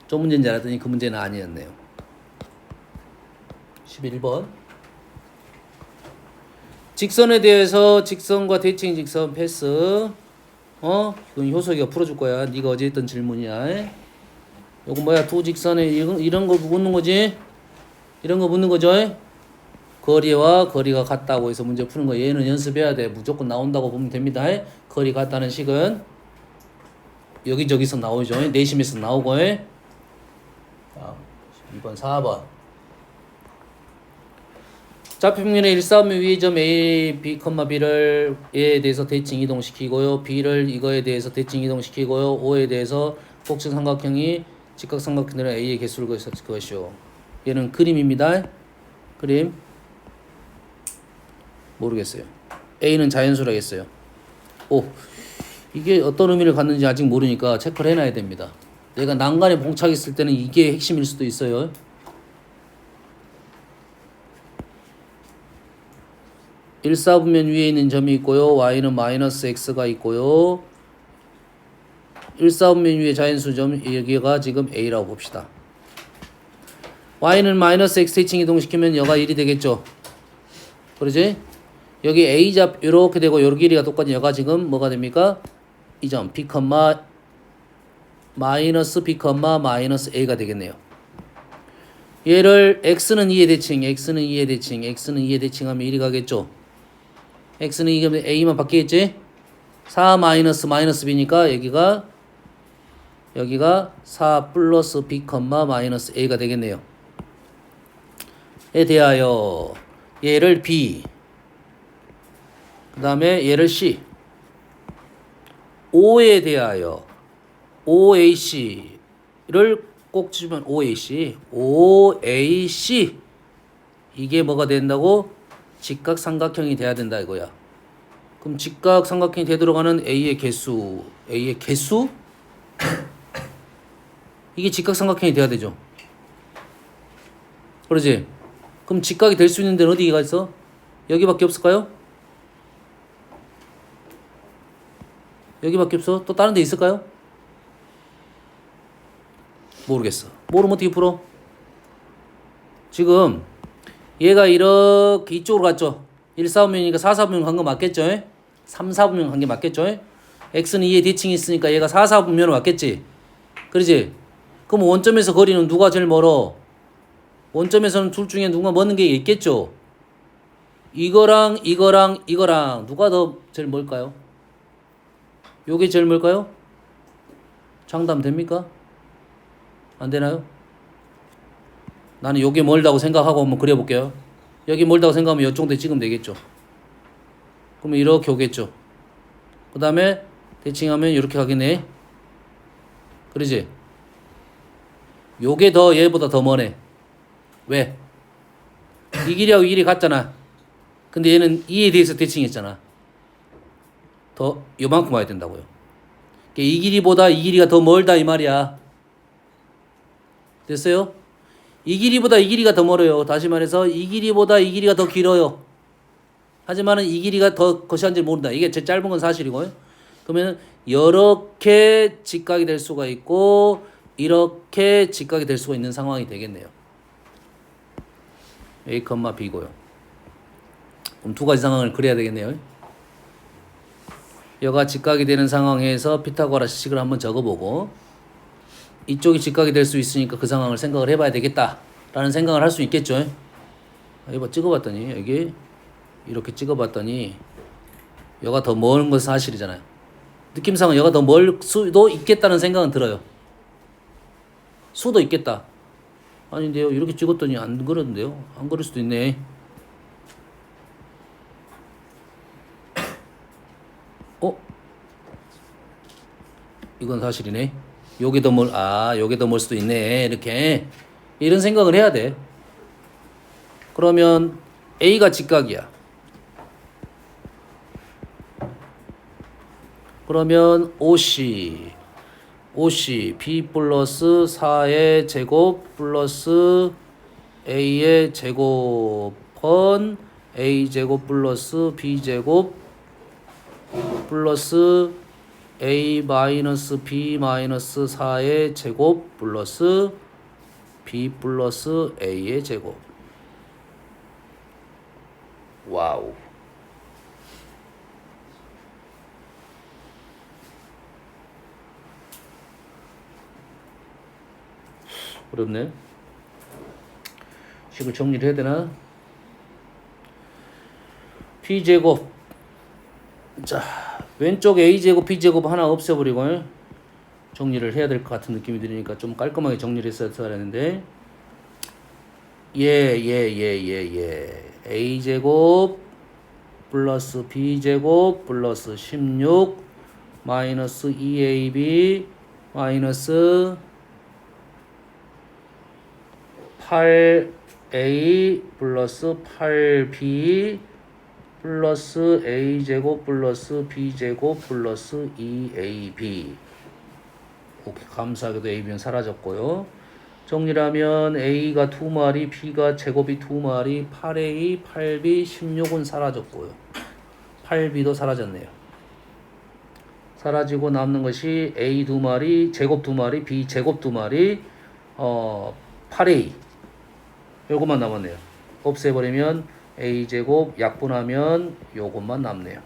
좀 문제인지 알았더니 그 문제는 아니었네요. 11번 직선에 대해서 직선과 대칭 직선 패스. 이건 효석이가 풀어줄 거야. 네가 어제 했던 질문이야. 요거 뭐야? 두 직선에 이런 거 묻는 거지? 이런 거 묻는 거죠? 거리와 거리가 같다고 해서 문제 푸는 거. 얘는 연습해야 돼. 무조건 나온다고 보면 됩니다. 거리 같다는 식은 여기저기서 나오죠. 내심에서 나오고. 자, 2번, 4번. 좌표평면의 일사분면 위의 점 A, B, B를 A에 대해서 대칭 이동시키고요. B를 이거에 대해서 대칭 이동시키고요. O에 대해서 복층 삼각형이 직각삼각형들은 A의 개수를 구했을 것이요. 얘는 그림입니다. 그림. 모르겠어요. A는 자연수라겠어요. 오, 이게 어떤 의미를 갖는지 아직 모르니까 체크를 해놔야 됩니다. 내가 난간에 봉착 있을 때는 이게 핵심일 수도 있어요. 일사분면 위에 있는 점이 있고요. y는 마이너스 x가 있고요. 일사분면 위에 자연수점 여기가 지금 a라고 봅시다. y는 마이너스 x 대칭 이동시키면 여가 1이 되겠죠. 그러지? 여기 a 잡 이렇게 되고 요 길이가 똑같은 여가 지금 뭐가 됩니까? 이 점 b, 마이너스 b, 마이너스 a가 되겠네요. 얘를 x는 2의 대칭, x는 2의 대칭, x는 2의 대칭하면 1이 가겠죠. x는 2가 a만 바뀌겠지? 4 마이너스 마이너스 b니까 여기가 4 플러스 b, 마이너스 a가 되겠네요. 에 대하여 얘를 b, 그 다음에 얘를 c, 5에 대하여 OAC를 꼭 주면 OAC 이게 뭐가 된다고? 직각삼각형이 돼야 된다 이거야. 그럼 직각삼각형이 되도록 하는 A의 개수 이게 직각삼각형이 돼야 되죠. 그러지? 그럼 직각이 될 수 있는 데는 어디가 있어? 여기밖에 없을까요? 여기밖에 없어? 또 다른 데 있을까요? 모르겠어. 모르면 어떻게 풀어? 지금 얘가 이렇게 이쪽으로 갔죠. 1사분면이니까 4사분면 간 거 맞겠죠? 3사분면 간 게 맞겠죠? x는 2의 대칭이 있으니까 얘가 4사분면으로 맞겠지? 그러지? 그럼 원점에서 거리는 누가 제일 멀어? 원점에서는 둘 중에 누가 먼 게 있겠죠? 이거랑 누가 더 제일 멀까요? 요게 제일 멀까요? 장담 됩니까? 안 되나요? 나는 요게 멀다고 생각하고 한번 그려볼게요. 여기 멀다고 생각하면 요 정도에 찍으면 되겠죠. 그러면 이렇게 오겠죠. 그 다음에 대칭하면 이렇게 가겠네. 그러지? 요게 더 얘보다 더 머네. 왜? 이 길이하고 이 길이 같잖아. 근데 얘는 2에 대해서 대칭했잖아. 더 요만큼 와야 된다고요. 이 길이보다 이 길이가 더 멀다 이 말이야. 됐어요? 이 길이보다 이 길이가 더 멀어요. 다시 말해서 이 길이보다 이 길이가 더 길어요. 하지만은 이 길이가 더 거시한지 모른다. 이게 제일 짧은 건 사실이고요. 그러면 이렇게 직각이 될 수가 있고 이렇게 직각이 될 수가 있는 상황이 되겠네요. A, B고요. 그럼 두 가지 상황을 그려야 되겠네요. 여가 직각이 되는 상황에서 피타고라스 식을 한번 적어보고 이쪽이 직각이 될 수 있으니까 그 상황을 생각을 해봐야 되겠다라는 생각을 할 수 있겠죠. 이거 찍어봤더니 여기 이렇게 찍어봤더니 여가 더 먼 것은 사실이잖아요. 느낌상은 여가 더 멀 수도 있겠다는 생각은 들어요. 수도 있겠다. 아닌데요. 이렇게 찍었더니 안 그러는데요. 안 그럴 수도 있네. 이건 사실이네. 요게 더 요게 더 멀 수도 있네. 이렇게. 이런 생각을 해야 돼. 그러면 A가 직각이야. 그러면 OC B 플러스 4의 제곱 플러스 A의 제곱은 A 제곱 플러스 B 제곱 플러스 A 마이너스 B 마이너스 4의 제곱 플러스 B 플러스 A의 제곱. 와우. 어렵네. 식을 정리를 해야 되나? B제곱. 자, 왼쪽 A제곱, B제곱 하나 없애버리고 정리를 해야 될 것 같은 느낌이 드니까 좀 깔끔하게 정리를 했어야 하는데 A제곱 플러스 B제곱 플러스 16 마이너스 2AB 마이너스 8A 플러스 8B 플러스 a제곱 플러스 b제곱 플러스 2ab. 오케이, 감사하게도 ab는 사라졌고요. 정리하면 a가 2마리, b가 제곱이 2마리, 8a, 8b, 16은 사라졌고요. 8b도 사라졌네요. 사라지고 남는 것이 a 2마리, 제곱 2마리, b 제곱 2마리, 8a. 요것만 남았네요. 없애버리면 a제곱 약분하면 요것만 남네요.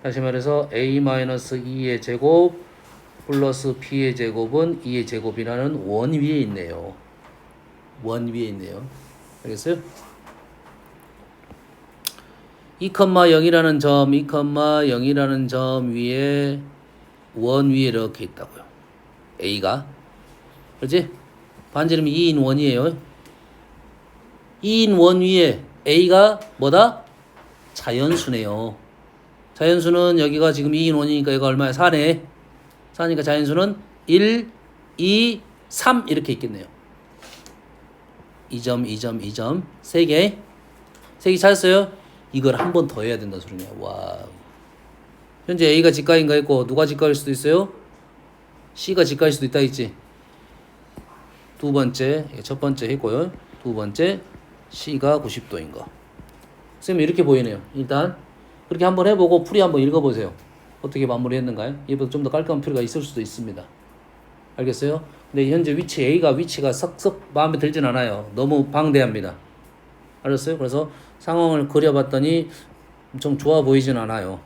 다시 말해서 a-2의 제곱 플러스 b의 제곱은 2의 제곱이라는 원 위에 있네요. 원 위에 있네요. 알겠어요? 2,0이라는 점, 2,0이라는 점 위에 원 위에 이렇게 있다고요. a가. 그렇지? 반지름이 2인 원이에요. 2인 원 위에 a가 뭐다? 자연수네요. 자연수는 여기가 지금 2인 원이니까 얘가 얼마야? 4네. 4니까 자연수는 1, 2, 3 이렇게 있겠네요. 2점, 2점, 2점. 3개. 3개 찾았어요? 이걸 한 번 더 해야 된다는 소리냐. 와. 현재 A가 직가인가 했고 누가 직가일 수도 있어요? C가 직가일 수도 있다 했지. 두 번째, 첫 번째 했고요. 두 번째, C가 90도인 거. 선생님 이렇게 보이네요. 일단 그렇게 한번 해보고 풀이 한번 읽어보세요. 어떻게 마무리했는가요? 이보다 좀 더 깔끔한 풀이가 있을 수도 있습니다. 알겠어요? 근데 현재 A가 위치가 썩썩 마음에 들진 않아요. 너무 방대합니다. 알았어요? 그래서 상황을 그려봤더니 좀 좋아 보이진 않아요.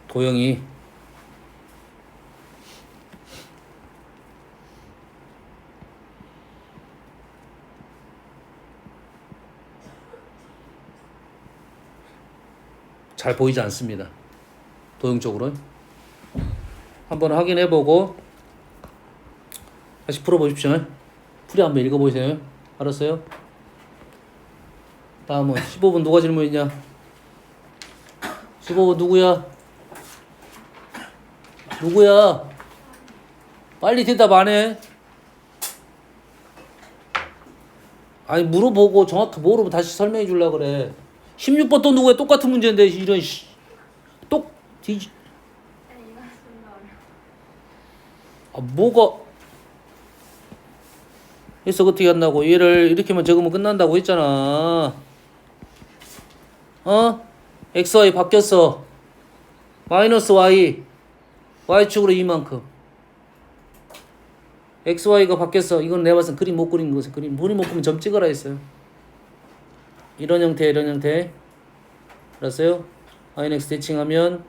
도형이 잘 보이지 않습니다. 도형적으로 한번 확인해보고 다시 풀어보십시오. 풀이 한번 읽어보세요. 알았어요? 다음은 15번 누가 질문했냐? 15번 누구야? 누구야? 빨리 대답 안 해. 아니 물어보고 정확히 모르면 다시 설명해 주려고 그래. 16번 또 누구야? 똑같은 문제인데 이런 똑 뒤지. 아 뭐가 해서 어떻게 한다고? 얘를 이렇게만 적으면 끝난다고 했잖아. XY 바뀌었어. 마이너스 Y. Y축으로 이만큼. XY가 바뀌었어. 이건 내가 봤을 때 그림 못 그린 거지. 그림 못 그리면 점 찍어라 했어요. 이런 형태, 이런 형태. 알았어요? INX 대칭하면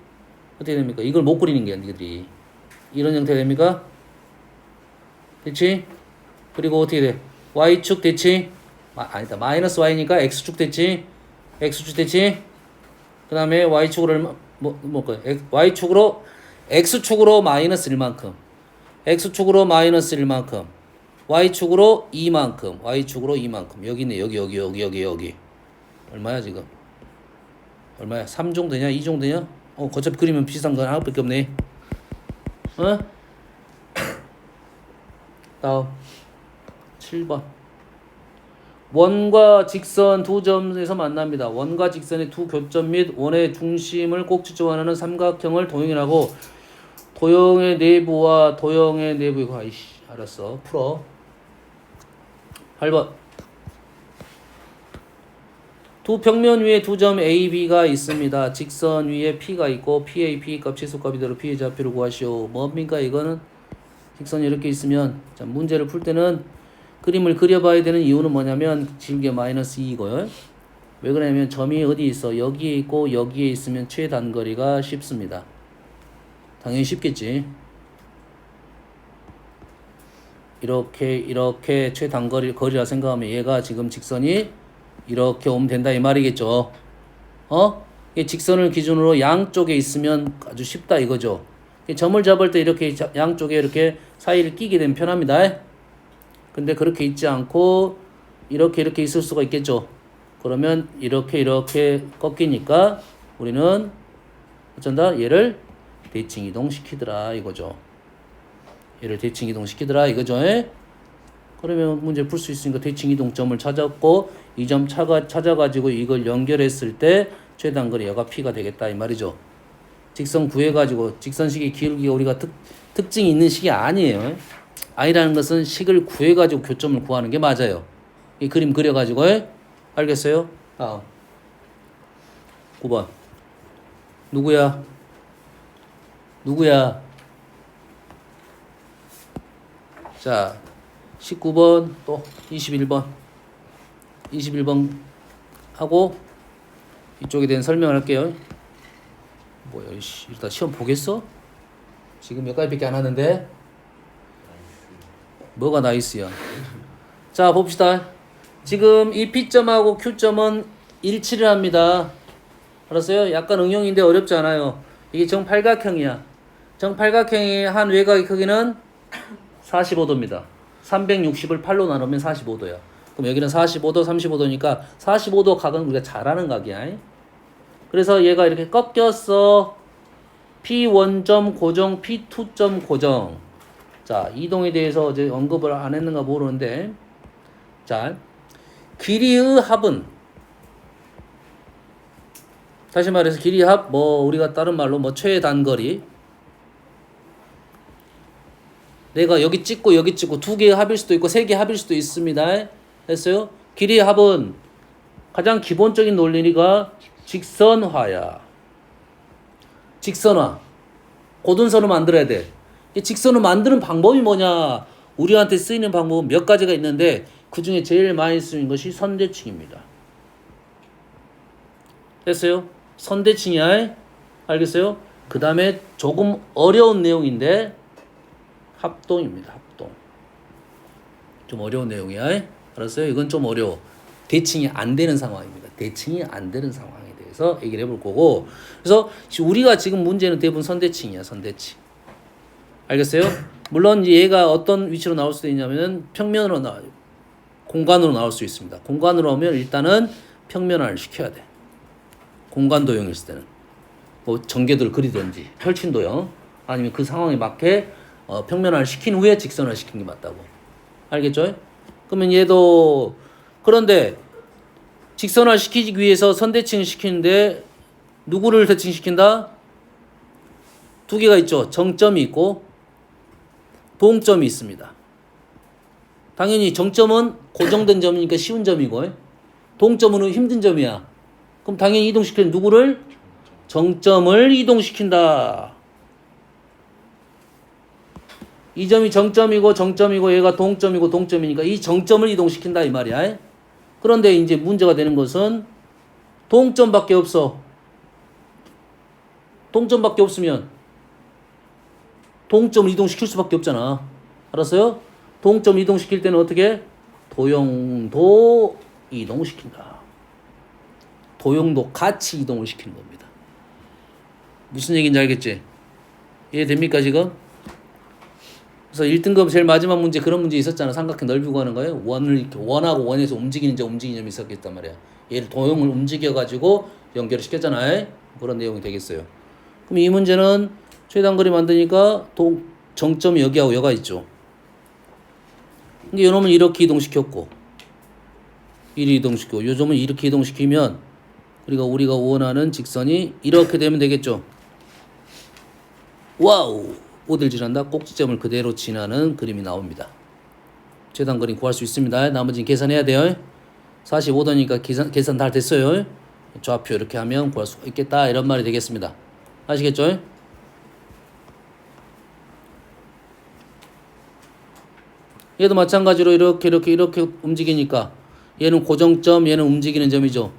어떻게 됩니까? 이걸 못 그리는 게 니들이. 이런 형태 됩니까? 됐지? 그리고 어떻게 돼? Y축 됐지? 아니다. 마이너스 Y니까 X축 됐지? X축 됐지? 그 다음에 Y축으로 Y축으로 X축으로 마이너스 1만큼 X축으로 마이너스 1만큼 Y축으로 2만큼 Y축으로 2만큼 여기 있네. 여기 얼마야 지금? 얼마야? 3 정도 되냐? 2 정도 되냐? 어차피 그리면 비슷한 건 하나밖에 없네. 다음 7번 원과 직선 두 점에서 만납니다. 원과 직선의 두 교점 및 원의 중심을 꼭 지점하는 삼각형을 도형이라고. 도형의 내부와 도형의 내부 알았어. 풀어. 8번 두 평면 위에 두 점 A, B가 있습니다. 직선 위에 P가 있고 PA, P 값 치수값이대로 P의 좌표를 구하시오. 뭡니까 이거는? 직선이 이렇게 있으면 자, 문제를 풀 때는 그림을 그려봐야 되는 이유는 뭐냐면 질개 마이너스 2이고요. 왜 그러냐면 점이 어디 있어? 여기에 있고 여기에 있으면 최단거리가 쉽습니다. 당연히 쉽겠지. 이렇게 최단거리라 생각하면 얘가 지금 직선이 이렇게 오면 된다 이 말이겠죠. 이 직선을 기준으로 양쪽에 있으면 아주 쉽다 이거죠. 점을 잡을 때 이렇게 양쪽에 이렇게 사이를 끼게 되면 편합니다. 근데 그렇게 있지 않고 이렇게 있을 수가 있겠죠. 그러면 이렇게 꺾이니까 우리는 어쩐다? 얘를 대칭 이동시키더라 이거죠. 얘를 대칭 이동시키더라 이거죠. 그러면 문제 풀 수 있으니까 대칭 이동점을 찾았고 이 점 찾아가지고 이걸 연결했을 때 최단거리 여가 P가 되겠다 이 말이죠. 직선 구해가지고 직선식의 기울기가 우리가 특징이 있는 식이 아니에요. 아니라는 것은 식을 구해가지고 교점을 구하는 게 맞아요. 이 그림 그려가지고 알겠어요? 다음 9번 누구야? 자 19번 또 21번 하고 이쪽에 대한 설명을 할게요. 뭐야 일단 시험 보겠어? 지금 몇 가지밖에 안 하는데 뭐가 나이스야. 자 봅시다. 지금 이 P점하고 Q점은 일치를 합니다. 알았어요? 약간 응용인데 어렵지 않아요. 이게 정팔각형이야. 정팔각형의 한 외곽의 크기는 45도입니다. 360을 8로 나누면 45도야. 그럼 여기는 45도, 35도니까 45도 각은 우리가 잘 아는 각이야. 그래서 얘가 이렇게 꺾였어. P1점 고정, P2점 고정. 자, 이동에 대해서 이제 언급을 안 했는가 모르는데. 자, 길이의 합은 다시 말해서 길이 합, 우리가 다른 말로 최단거리. 내가 여기 찍고 여기 찍고 두 개의 합일 수도 있고 세 개의 합일 수도 있습니다. 됐어요? 길이의 합은 가장 기본적인 논리가 직선화야. 직선화. 고등선을 만들어야 돼. 이 직선을 만드는 방법이 뭐냐? 우리한테 쓰이는 방법은 몇 가지가 있는데 그 중에 제일 많이 쓰이는 것이 선대칭입니다. 됐어요? 선대칭이야. 알겠어요? 그 다음에 조금 어려운 내용인데 합동입니다. 합동. 좀 어려운 내용이야. 알았어요? 이건 좀 어려워. 대칭이 안 되는 상황입니다. 대칭이 안 되는 상황에 대해서 얘기를 해볼 거고. 그래서 우리가 지금 문제는 대부분 선대칭이야. 선대칭. 알겠어요? 물론 얘가 어떤 위치로 나올 수도 있냐면은 평면으로 공간으로 나올 수 있습니다. 공간으로 오면 일단은 평면화를 시켜야 돼. 공간 도형일 때는 전개도를 그리든지 펼친 도형 아니면 그 상황에 맞게 평면화를 시킨 후에 직선화 시킨 게 맞다고. 알겠죠? 그러면 얘도 그런데 직선화 시키기 위해서 선대칭을 시키는데 누구를 대칭시킨다? 두 개가 있죠. 정점이 있고 동점이 있습니다. 당연히 정점은 고정된 점이니까 쉬운 점이고 동점은 힘든 점이야. 그럼 당연히 이동시키는 누구를? 정점을 이동시킨다. 이 점이 정점이고 얘가 동점이고 동점이니까 이 정점을 이동시킨다 이 말이야. 그런데 이제 문제가 되는 것은 동점밖에 없어. 동점밖에 없으면 동점을 이동시킬 수밖에 없잖아. 알았어요? 동점 이동시킬 때는 어떻게? 도형도 이동시킨다. 도형도 같이 이동을 시키는 겁니다. 무슨 얘기인지 알겠지? 이해됩니까 지금? 그래서 1등급 제일 마지막 문제 그런 문제 있었잖아. 삼각형 넓이 구하는 거예요. 원을 이렇게 원하고 원에서 움직이는 점이 있었겠단 말이야. 얘를 도형을 움직여가지고 연결을 시켰잖아. 그런 내용이 되겠어요. 그럼 이 문제는 최단거리 만드니까 정점이 여기하고 여가 있죠. 근데 요놈은 이렇게 이동시켰고 이리 이동시키고 요 점은 이렇게 이동시키면 우리가 원하는 직선이 이렇게 되면 되겠죠. 와우! 어딜 지난다? 꼭지점을 그대로 지나는 그림이 나옵니다. 최단거리 구할 수 있습니다. 나머지는 계산해야 돼요. 45도니까 계산 다 됐어요. 좌표 이렇게 하면 구할 수 있겠다 이런 말이 되겠습니다. 아시겠죠? 얘도 마찬가지로 이렇게 움직이니까 얘는 고정점, 얘는 움직이는 점이죠.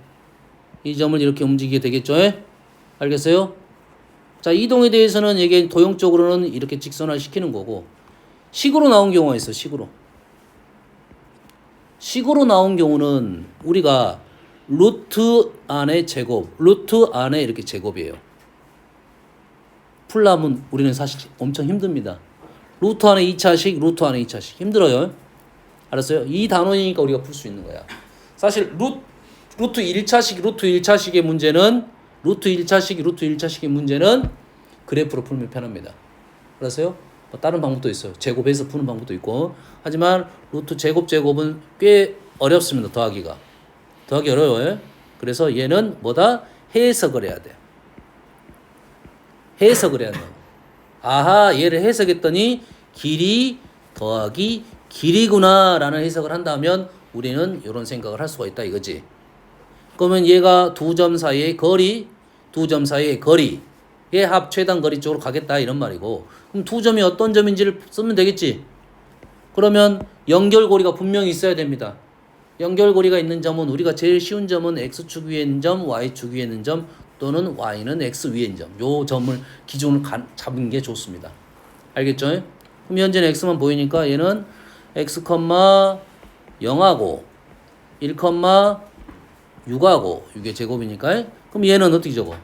이 점을 이렇게 움직이게 되겠죠. 알겠어요? 자, 이동에 대해서는 이게 도형적으로는 이렇게 직선화 시키는 거고 식으로 나온 경우가 있어. 식으로 나온 경우는 우리가 루트 안에 제곱, 루트 안에 이렇게 제곱이에요. 풀려면 우리는 사실 엄청 힘듭니다. 루트 안에 2차식, 루트 안에 2차식. 힘들어요. 알았어요? 이 단원이니까 우리가 풀 수 있는 거야. 사실 루트 1차식의 문제는 루트 1차식의 문제는 그래프로 풀면 편합니다. 알았어요? 뭐 다른 방법도 있어요. 제곱해서 푸는 방법도 있고. 하지만 루트 제곱은 꽤 어렵습니다. 더하기 어려워요. 그래서 얘는 뭐다? 해석을 해야 돼. 해석을 해야 된다고. 아하, 얘를 해석했더니 길이 더하기 길이구나 라는 해석을 한다면 우리는 이런 생각을 할 수가 있다 이거지. 그러면 얘가 두 점 사이의 거리, 의 합 최단 거리 쪽으로 가겠다 이런 말이고, 그럼 두 점이 어떤 점인지를 쓰면 되겠지. 그러면 연결고리가 분명히 있어야 됩니다. 연결고리가 있는 점은 우리가 제일 쉬운 점은 x축 위에 있는 점, y축 위에 있는 점, 또는 y는 x 위에 있는 점. 요 점을 기준을 잡은 게 좋습니다. 알겠죠? 그럼 현재는 x만 보이니까 얘는 x, 0하고 1, 6하고 6의 제곱이니까. 그럼 얘는 어떻게 적어?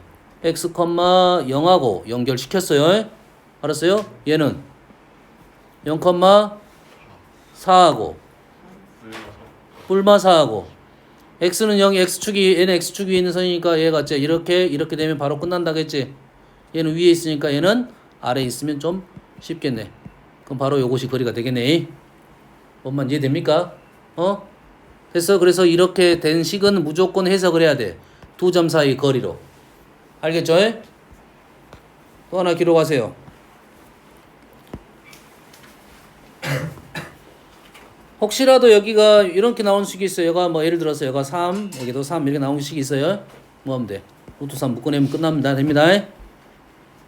x, 0하고 연결시켰어요. 알았어요? 얘는 0, 4하고 뿔마 4하고 x는 0이 얘는 x축 위에 있는 선이니까 얘가 이렇게 되면 바로 끝난다겠지. 얘는 위에 있으니까 얘는 아래에 있으면 좀 쉽겠네. 그럼 바로 요것이 거리가 되겠네. 뭔만 이해됩니까? 됐어? 그래서 이렇게 된 식은 무조건 해석을 해야 돼. 두 점 사이 거리로. 알겠죠? 또 하나 기록하세요. 혹시라도 여기가 이렇게 나온 식이 있어요. 여기가 뭐 예를 들어서 여기가 3, 여기도 3 이렇게 나온 식이 있어요. 뭐 하면 돼? 루트 3 묶어내면 끝납니다. 됩니다.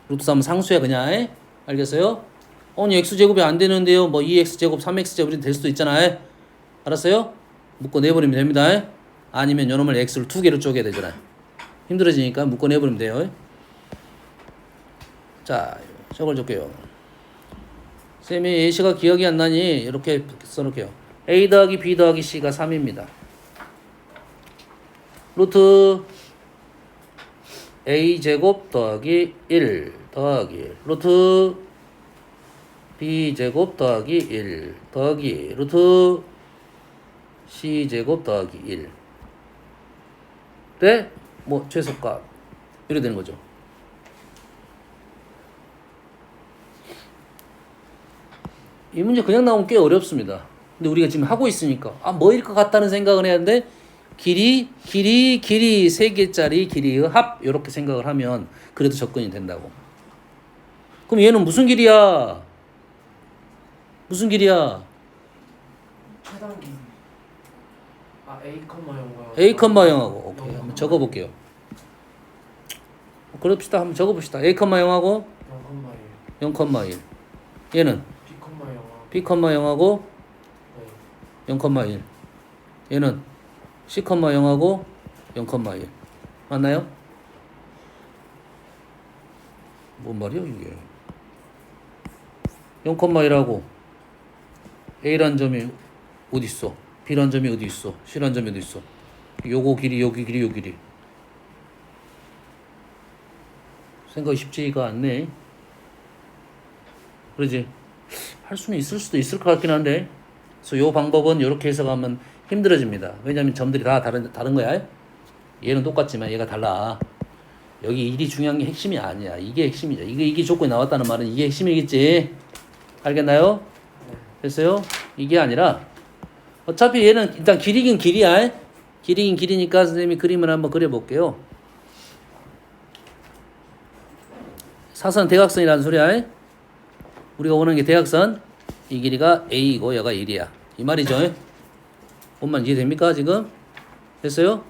루트 3은 상수야 그냥. 알겠어요? 아니 x제곱이 안 되는데요. 뭐 2x제곱, 3x제곱이 될 수도 있잖아요. 알았어요? 묶어내버리면 됩니다. 아니면 요놈을 x를 두 개로 쪼개야 되잖아요. 힘들어지니까 묶어내버리면 돼요. 자, 저걸 줄게요. 쌤이 예시가 기억이 안 나니 이렇게 써놓을게요. a 더하기 b 더하기 c가 3입니다. 루트 a 제곱 더하기 1 더하기 1 루트 b 제곱 더하기 1 더하기 루트 c 제곱 더하기 1 네? 뭐 최소값 이렇게 되는 거죠. 이 문제 그냥 나오면 꽤 어렵습니다. 근데 우리가 지금 하고 있으니까 뭐일 것 같다는 생각을 해야 하는데 길이 3개짜리 길이의 합 이렇게 생각을 하면 그래도 접근이 된다고. 그럼 얘는 무슨 길이야? 최단 길이. A, 0가. A, 0하고 오케이 한번 적어볼게요. 그럽시다. 한번 적어봅시다. A, 0하고 0,1 얘는 B, 0하고 0,1 얘는 C, 0하고 0,1 맞나요? 뭔 말이야 이게? 0,1하고 A란 점이 어디 있어? B란 점이 어디 있어? C란 점이 어디 있어? 요거 길이, 여기 길이, 요 길이. 생각이 쉽지가 않네. 그러지? 할 수는 있을 수도 있을 것 같긴 한데. 그래서 요 방법은 이렇게 해석하면 힘들어집니다. 왜냐면 점들이 다 다른 거야. 얘는 똑같지만 얘가 달라. 여기 일이 중요한 게 핵심이 아니야. 이게 핵심이죠. 이게 조건이 나왔다는 말은 이게 핵심이겠지. 알겠나요? 됐어요? 이게 아니라 어차피 얘는 일단 길이긴 길이야. 길이긴 길이니까 선생님이 그림을 한번 그려볼게요. 사선 대각선이라는 소리야. 우리가 원하는 게 대각선. 이 길이가 A이고 얘가 1이야. 이 말이죠. 뭔만 이해됩니까 지금? 됐어요?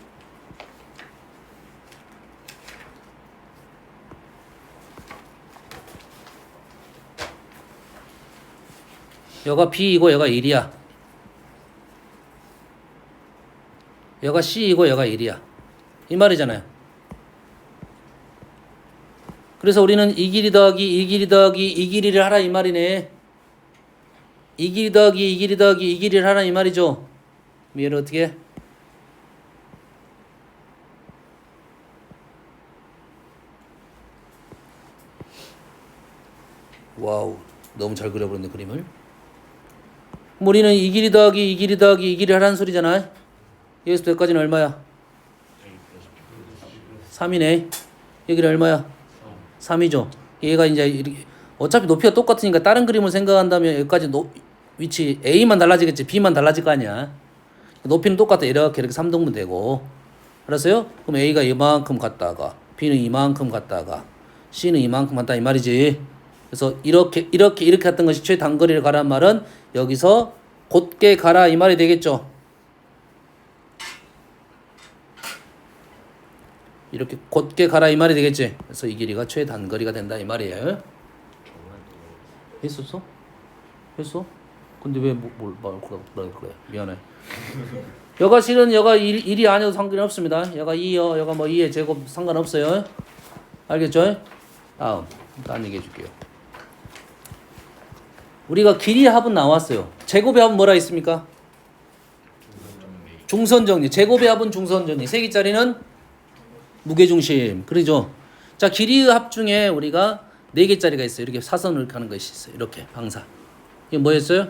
여가 B이고 여가 1이야. 여가 C이고 여가 1이야. 이 말이잖아요. 그래서 우리는 이 길이 더하기 이 길이 더하기 이 길이를 하라 이 말이네. 이 길이 더하기 이 길이 더하기 이 길이를 하라 이 말이죠. 얘를 어떻게 해? 와우, 너무 잘 그려버렸네 그림을. 우리는 이 길이 더하기 이 길이 더하기 이 길이 하라는 소리잖아. 여기서 여기까지는 얼마야? 3이네. 여기는 얼마야? 3이죠. 얘가 이제 이렇게 어차피 높이가 똑같으니까 다른 그림을 생각한다면 여기까지 위치 A만 달라지겠지. B만 달라질 거 아니야. 높이는 똑같아. 이렇게 3등분 되고. 알았어요? 그럼 A가 이만큼 갔다가 B는 이만큼 갔다가 C는 이만큼 갔다 이 말이지. 그래서 이렇게 갔던 것이 최단거리를 가란 말은 여기서 곧게 가라 이 말이 되겠죠. 이렇게 곧게 가라 이 말이 되겠지. 그래서 이 길이가 최단거리가 된다 이 말이에요. 저번에도 했었어? 했어? 근데 왜 뭘 그래? 미안해. 여가 실은 여가 1이 아니어도 상관없습니다. 여가 2요. 여가 뭐 2의 제곱 상관없어요. 알겠죠? 다음 딴 얘기해 줄게요. 우리가 길이의 합은 나왔어요. 제곱의 합은 뭐라 했습니까? 중선정리. 제곱의 합은 중선정리. 세 개짜리는 무게중심. 그러죠? 자, 길이의 합 중에 우리가 4개짜리가 있어요. 이렇게 사선을 이렇게 하는 것이 있어요. 이렇게 방사. 이게 뭐였어요?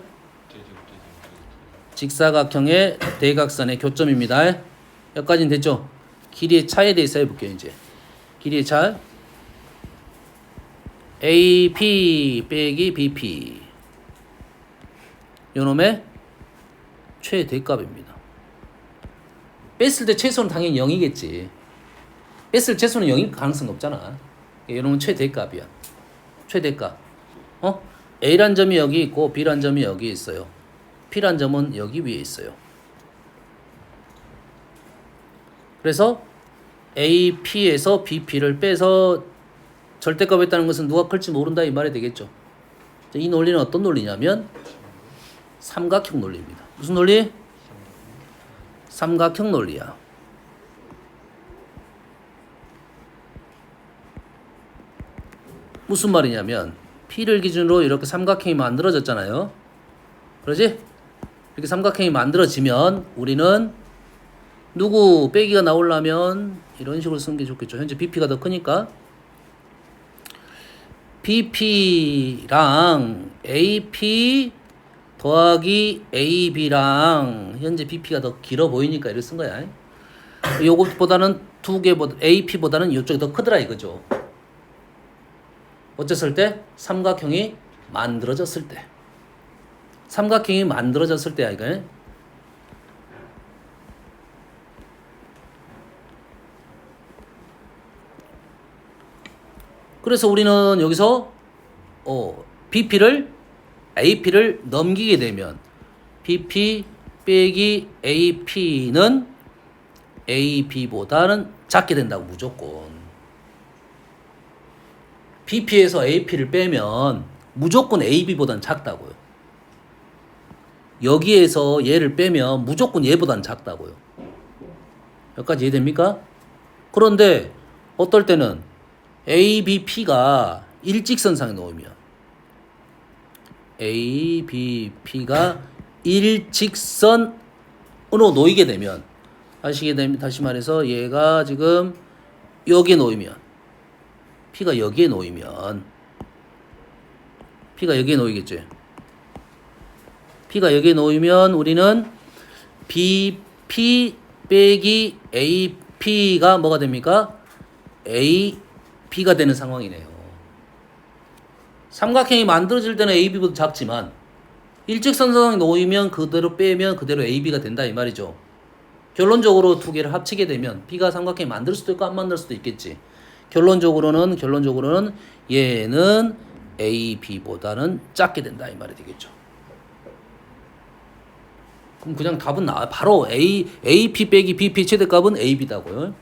직사각형의 대각선의 교점입니다. 여기까지는 됐죠? 길이의 차에 대해서 해볼게요. 이제 길이의 차 AP 빼기 BP 요놈의 최대값입니다. 뺐을 때 최소는 당연히 0이겠지. 뺐을 최소는 0일 가능성이 없잖아. 요놈은 최대값이야. 최대값. A란 점이 여기 있고 B란 점이 여기 있어요. P란 점은 여기 위에 있어요. 그래서 AP에서 BP를 빼서 절대값 했다는 것은 누가 클지 모른다 이 말이 되겠죠. 이 논리는 어떤 논리냐면 삼각형 논리입니다. 무슨 논리? 삼각형 논리야. 무슨 말이냐면 P를 기준으로 이렇게 삼각형이 만들어졌잖아요. 그러지? 이렇게 삼각형이 만들어지면 우리는 누구 빼기가 나오려면 이런 식으로 쓰는 게 좋겠죠. 현재 BP가 더 크니까 BP랑 AP 더하기 AB랑 현재 BP가 더 길어 보이니까 이렇게 쓴 거야. 요것보다는 AP보다는 이쪽이 더 크더라 이거죠. 어쨌을 때? 삼각형이 만들어졌을 때. 삼각형이 만들어졌을 때야 이거. 그래서 우리는 여기서 BP를 AP를 넘기게 되면 BP 빼기 AP는 AB보다는 작게 된다고 무조건. BP에서 AP를 빼면 무조건 AB보다는 작다고요. 여기에서 얘를 빼면 무조건 얘보다는 작다고요. 여기까지 이해됩니까? 그런데 어떨 때는 ABP가 일직선상에 놓이면 ABP가 일직선으로 놓이게 되면 다시 말해서 얘가 지금 여기에 놓이면 P가 여기에 놓이면 P가 여기에 놓이겠지. P가 여기에 놓이면 우리는 BP 빼기 AP가 뭐가 됩니까? AB가 되는 상황이네요. 삼각형이 만들어질 때는 AB보다 작지만 일직선상에 놓이면 그대로 빼면 그대로 AB가 된다 이 말이죠. 결론적으로 두 개를 합치게 되면 B가 삼각형이 만들 수도 있고 안 만들 수도 있겠지. 결론적으로는 얘는 AB보다는 작게 된다 이 말이 되겠죠. 그럼 그냥 답은 나와. 바로 AP 빼기 BP 최대값은 AB다고요.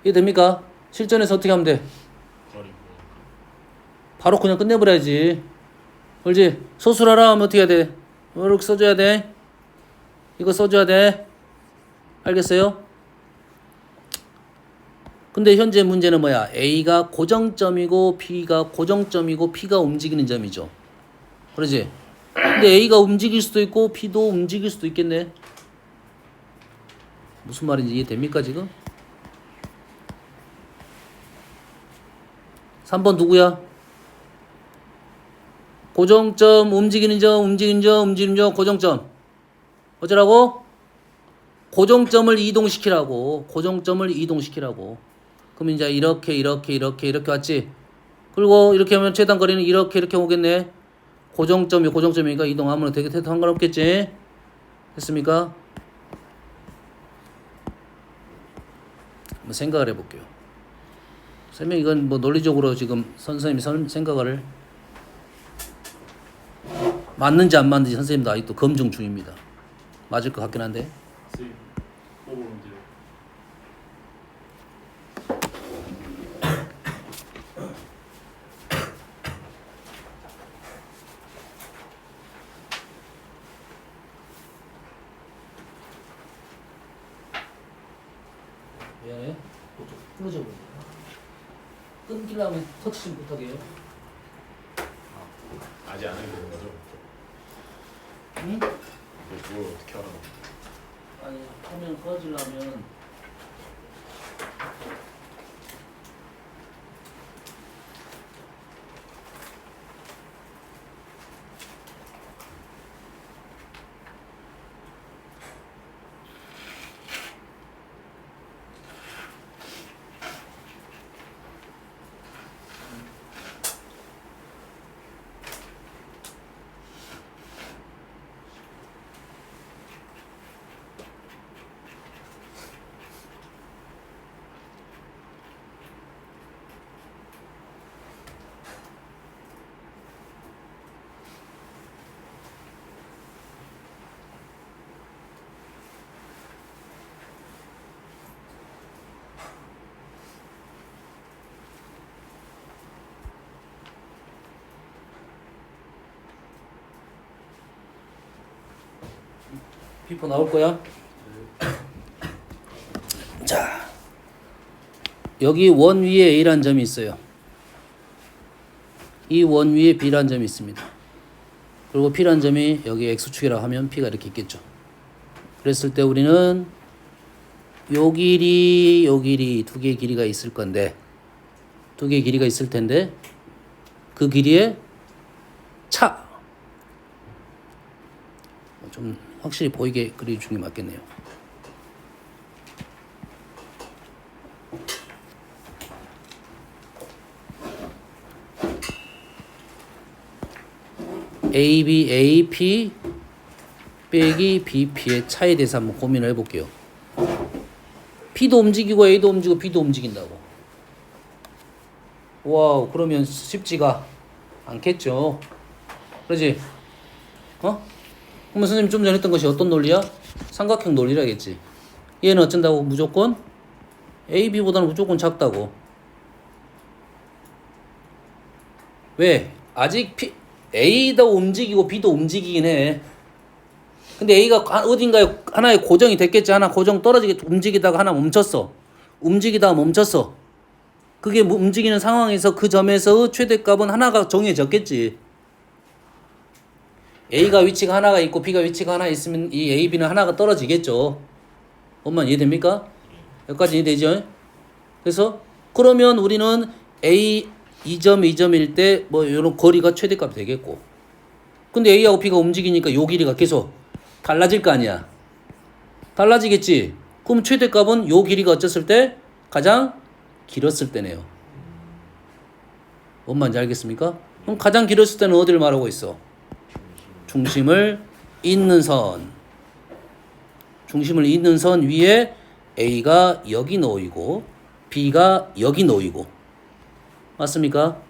이해됩니까? 실전에서 어떻게 하면 돼? 바로 그냥 끝내버려야지. 그렇지? 소수라라 하면 어떻게 해야 돼? 이렇게 써줘야 돼. 이거 써줘야 돼. 알겠어요? 근데 현재 문제는 뭐야? A가 고정점이고 B가 고정점이고 P가 움직이는 점이죠. 그러지? 근데 A가 움직일 수도 있고 B도 움직일 수도 있겠네. 무슨 말인지 이해됩니까 지금? 3번 누구야? 고정점, 움직이는 점, 고정점. 어쩌라고? 고정점을 이동시키라고. 그럼 이제 이렇게 왔지? 그리고 이렇게 하면 최단거리는 이렇게 오겠네. 고정점이니까 이동하면 되게 상관없겠지. 됐습니까? 한번 생각을 해볼게요. 설명 이건 뭐 논리적으로 지금 선생님이 생각을 맞는지 안 맞는지 선생님도 아직도 검증 중입니다. 맞을 것 같긴 한데. 선생님 뽑으면 미안해. 부러져 버려. 끊기려면 터치 좀 못하게 해요. 아직 안 해도 되는 거죠? 응? 뭘 어떻게 하라고? 아니 화면 꺼지려면 피포 나올 거야. 자, 여기 원 위에 A란 점이 있어요. 이 원 위에 B란 점이 있습니다. 그리고 P란 점이 여기 X축이라고 하면 P가 이렇게 있겠죠. 그랬을 때 우리는 요 길이, 요 길이 두 개의 길이가 있을 건데, 두 개의 길이가 있을 텐데, 그 길이의 차. 좀 확실히 보이게 그려주는 게 맞겠네요. AB, AP 빼기 BP의 차에 대해서 한번 고민을 해볼게요. P도 움직이고 A도 움직이고 B도 움직인다고. 와우, 그러면 쉽지가 않겠죠. 그러지? 어? 그러면 선생님 좀 전에 했던 것이 어떤 논리야? 삼각형 논리라겠지. 얘는 어쩐다고? 무조건 AB보다는 무조건 작다고. 왜? 아직 A도 움직이고 B도 움직이긴 해. 근데 A가 어딘가에 하나에 고정이 됐겠지. 하나 고정 떨어지게 움직이다가 하나 멈췄어. 움직이다가 멈췄어. 그게 움직이는 상황에서 그 점에서의 최대값은 하나가 정해졌겠지. A가 위치가 하나가 있고 B가 위치가 하나 있으면 이 A, B는 하나가 떨어지겠죠. 엄마 이해됩니까? 여기까지 이해되죠? 그래서 그러면 우리는 A 2점 2점일 때 뭐 이런 거리가 최대값이 되겠고, 근데 A하고 B가 움직이니까 요 길이가 계속 달라질 거 아니야. 달라지겠지. 그럼 최대값은 요 길이가 어쨌을 때 가장 길었을 때네요. 뭔 말인지 알겠습니까? 그럼 가장 길었을 때는 어디를 말하고 있어? 중심을 잇는 선. 중심을 잇는 선 위에 A가 여기 놓이고 B가 여기 놓이고. 맞습니까?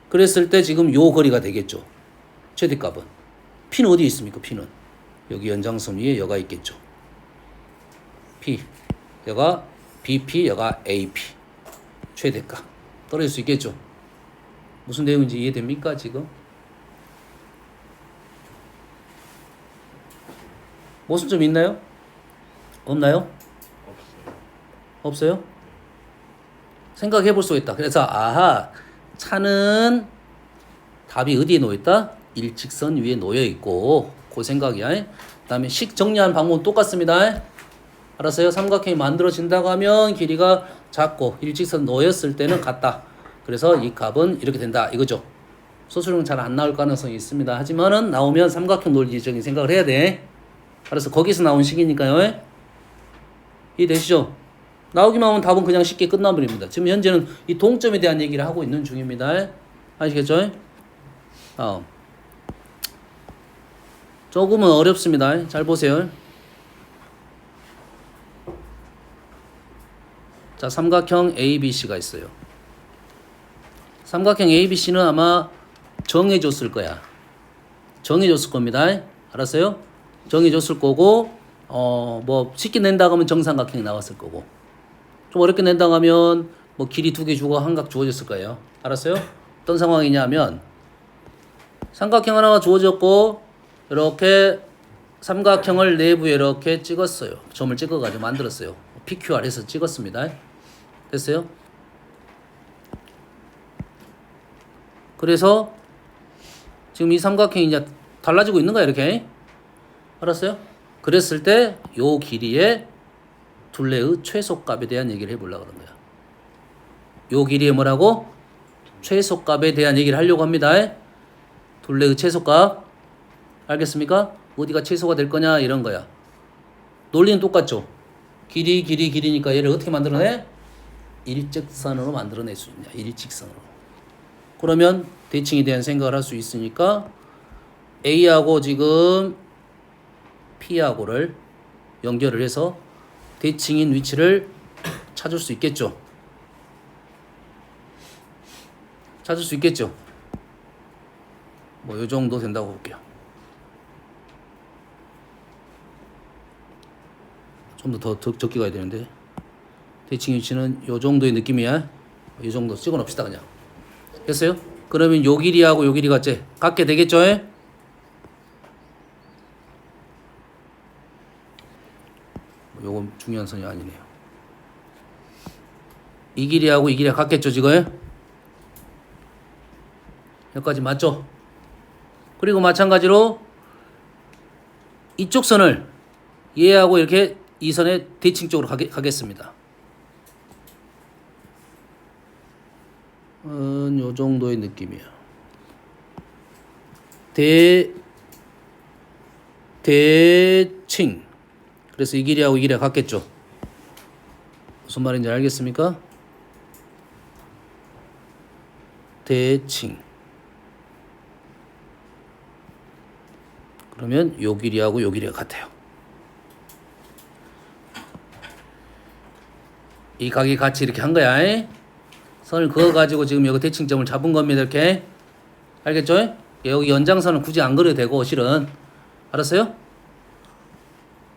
그랬을 때 지금 요 거리가 되겠죠. 최대값은. P는 어디 있습니까? P는 여기 연장선 위에 여가 있겠죠. P 여가 BP 여가 AP. 최대값 떨어질 수 있겠죠. 무슨 내용인지 이해됩니까 지금? 모순점 있나요? 없나요? 없어요? 생각해 볼 수 있다. 그래서 아하, 차는 답이 어디에 놓여 있다? 일직선 위에 놓여 있고, 그 생각이야. 그다음에 식 정리하는 방법은 똑같습니다. 알았어요? 삼각형이 만들어진다고 하면 길이가 작고 일직선 놓였을 때는 같다. 그래서 이 값은 이렇게 된다 이거죠. 소수령 잘 안 나올 가능성이 있습니다. 하지만은 나오면 삼각형 논리적인 생각을 해야 돼. 알아서 거기서 나온 식이니까요. 이해되시죠? 나오기만 하면 답은 그냥 쉽게 끝나버립니다. 지금 현재는 이 동점에 대한 얘기를 하고 있는 중입니다. 아시겠죠? 다음. 조금은 어렵습니다. 잘 보세요. 자, 삼각형 ABC가 있어요. 삼각형 ABC는 아마 정해줬을 거야. 정해줬을 겁니다. 알았어요? 정해줬을 거고, 뭐 쉽게 낸다고 하면 정삼각형이 나왔을 거고, 좀 어렵게 낸다고 하면 뭐 길이 2개 주고 한각 주어졌을 거예요. 알았어요? 어떤 상황이냐면 삼각형 하나가 주어졌고 이렇게 삼각형을 내부에 이렇게 찍었어요. 점을 찍어가지고 만들었어요. PQR에서 찍었습니다. 됐어요? 그래서 지금 이 삼각형이 이제 달라지고 있는 거야 이렇게. 알았어요? 그랬을 때 요 길이의 둘레의 최소값에 대한 얘기를 해보려고 그런 거야. 요 길이의 뭐라고? 최소값에 대한 얘기를 하려고 합니다. 둘레의 최소값. 알겠습니까? 어디가 최소가 될 거냐 이런 거야. 논리는 똑같죠. 길이니까 얘를 어떻게 만들어내? 일직선으로 만들어낼 수 있냐. 일직선으로. 그러면 대칭에 대한 생각을 할 수 있으니까 A하고 지금 P하고를 연결을 해서 대칭인 위치를 찾을 수 있겠죠. 찾을 수 있겠죠. 뭐 요 정도 된다고 볼게요. 좀 더 적게 가야 되는데 대칭 위치는 요 정도의 느낌이야. 이 정도 찍어 놓읍시다 그냥. 됐어요? 그러면 요 길이하고 요 길이가 같게 되겠죠? 요건 중요한 선이 아니네요. 이 길이하고 이 길이가 같겠죠 지금? 여기까지 맞죠? 그리고 마찬가지로 이쪽 선을 얘하고 이렇게 이 선의 대칭 쪽으로 가겠습니다. 요 정도의 느낌이야. 대칭. 그래서 이 길이하고 이 길이가 같겠죠. 무슨 말인지 알겠습니까? 대칭. 그러면 요 길이하고 요 길이가 같아요. 이 각이 같이 이렇게 한 거야. 선을 그어가지고 지금 여기 대칭점을 잡은 겁니다. 이렇게. 알겠죠? 여기 연장선은 굳이 안 그려도 되고 실은. 알았어요?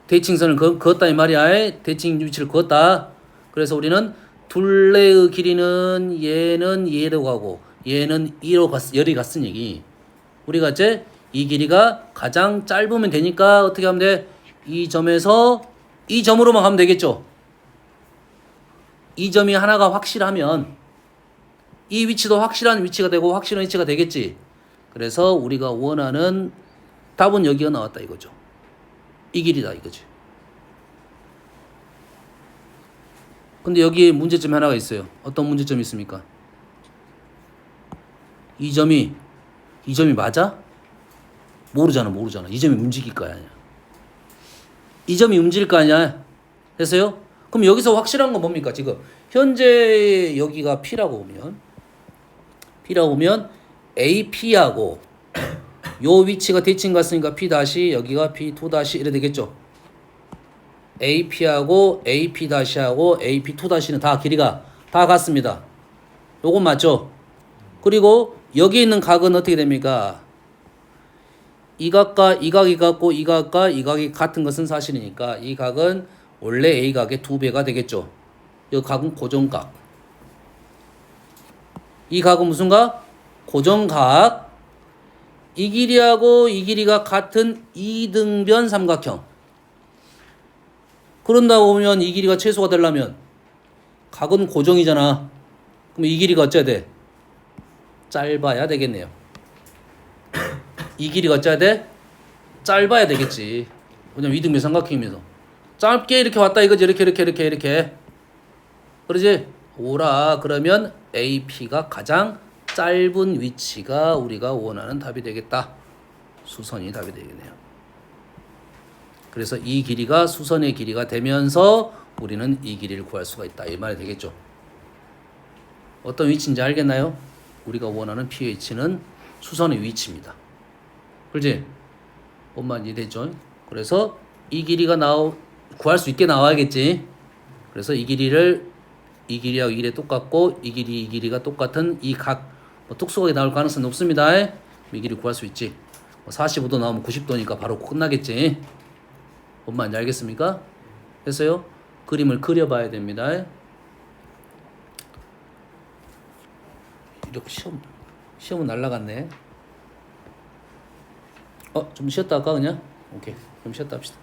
대칭선을 그었다 이 말이야. 대칭 위치를 그었다. 그래서 우리는 둘레의 길이는 얘는 얘로 가고 얘는 열이 갔은 얘기. 우리가 이제 이 길이가 가장 짧으면 되니까 어떻게 하면 돼? 이 점에서 이 점으로만 가면 되겠죠. 이 점이 하나가 확실하면 이 위치도 확실한 위치가 되고 확실한 위치가 되겠지. 그래서 우리가 원하는 답은 여기가 나왔다 이거죠. 이 길이다 이거지. 근데 여기에 문제점이 하나가 있어요. 어떤 문제점이 있습니까? 이 점이 맞아? 모르잖아. 이 점이 움직일 거 아니야. 이 점이 움직일 거 아니야. 됐어요? 그럼 여기서 확실한 건 뭡니까? 지금 현재 여기가 P라고 보면 AP하고 요 위치가 대칭 같으니까 P 다시 여기가 P2 다시 이래 되겠죠. AP하고 AP 다시하고 AP2 다시는 다 길이가 다 같습니다. 요건 맞죠? 그리고 여기 있는 각은 어떻게 됩니까? 이 각과 이 각이 같고 이 각과 이 각이 같은 것은 사실이니까 이 각은 원래 A 각의 2배가 되겠죠. 이 각은 고정각. 이 각은 무슨 각? 고정각. 이 길이하고 이 길이가 같은 이등변 삼각형. 그런다고 보면 이 길이가 최소가 되려면 각은 고정이잖아. 그럼 이 길이가 어째야 돼? 짧아야 되겠네요. 이 길이가 어째야 돼? 짧아야 되겠지. 왜냐면 이등변 삼각형이면서 짧게 이렇게 왔다 이거지. 이렇게 그러지? 오라. 그러면 AP가 가장 짧은 위치가 우리가 원하는 답이 되겠다. 수선이 답이 되겠네요. 그래서 이 길이가 수선의 길이가 되면서 우리는 이 길이를 구할 수가 있다. 이 말이 되겠죠. 어떤 위치인지 알겠나요? 우리가 원하는 pH는 수선의 위치입니다. 그렇지? 엄마 이해되죠? 그래서 이 길이가 구할 수 있게 나와야겠지. 그래서 이 길이하고 이 길이 똑같고 이 길이가 똑같은 이 각 특수각이 나올 가능성이 높습니다. 이 길이 구할 수 있지. 45도 나오면 90도니까 바로 끝나겠지. 엄마 이제 알겠습니까? 됐어요? 그림을 그려봐야 됩니다. 이렇게 시험은 날라갔네. 좀 쉬었다 할까 그냥? 오케이. 좀 쉬었다 합시다.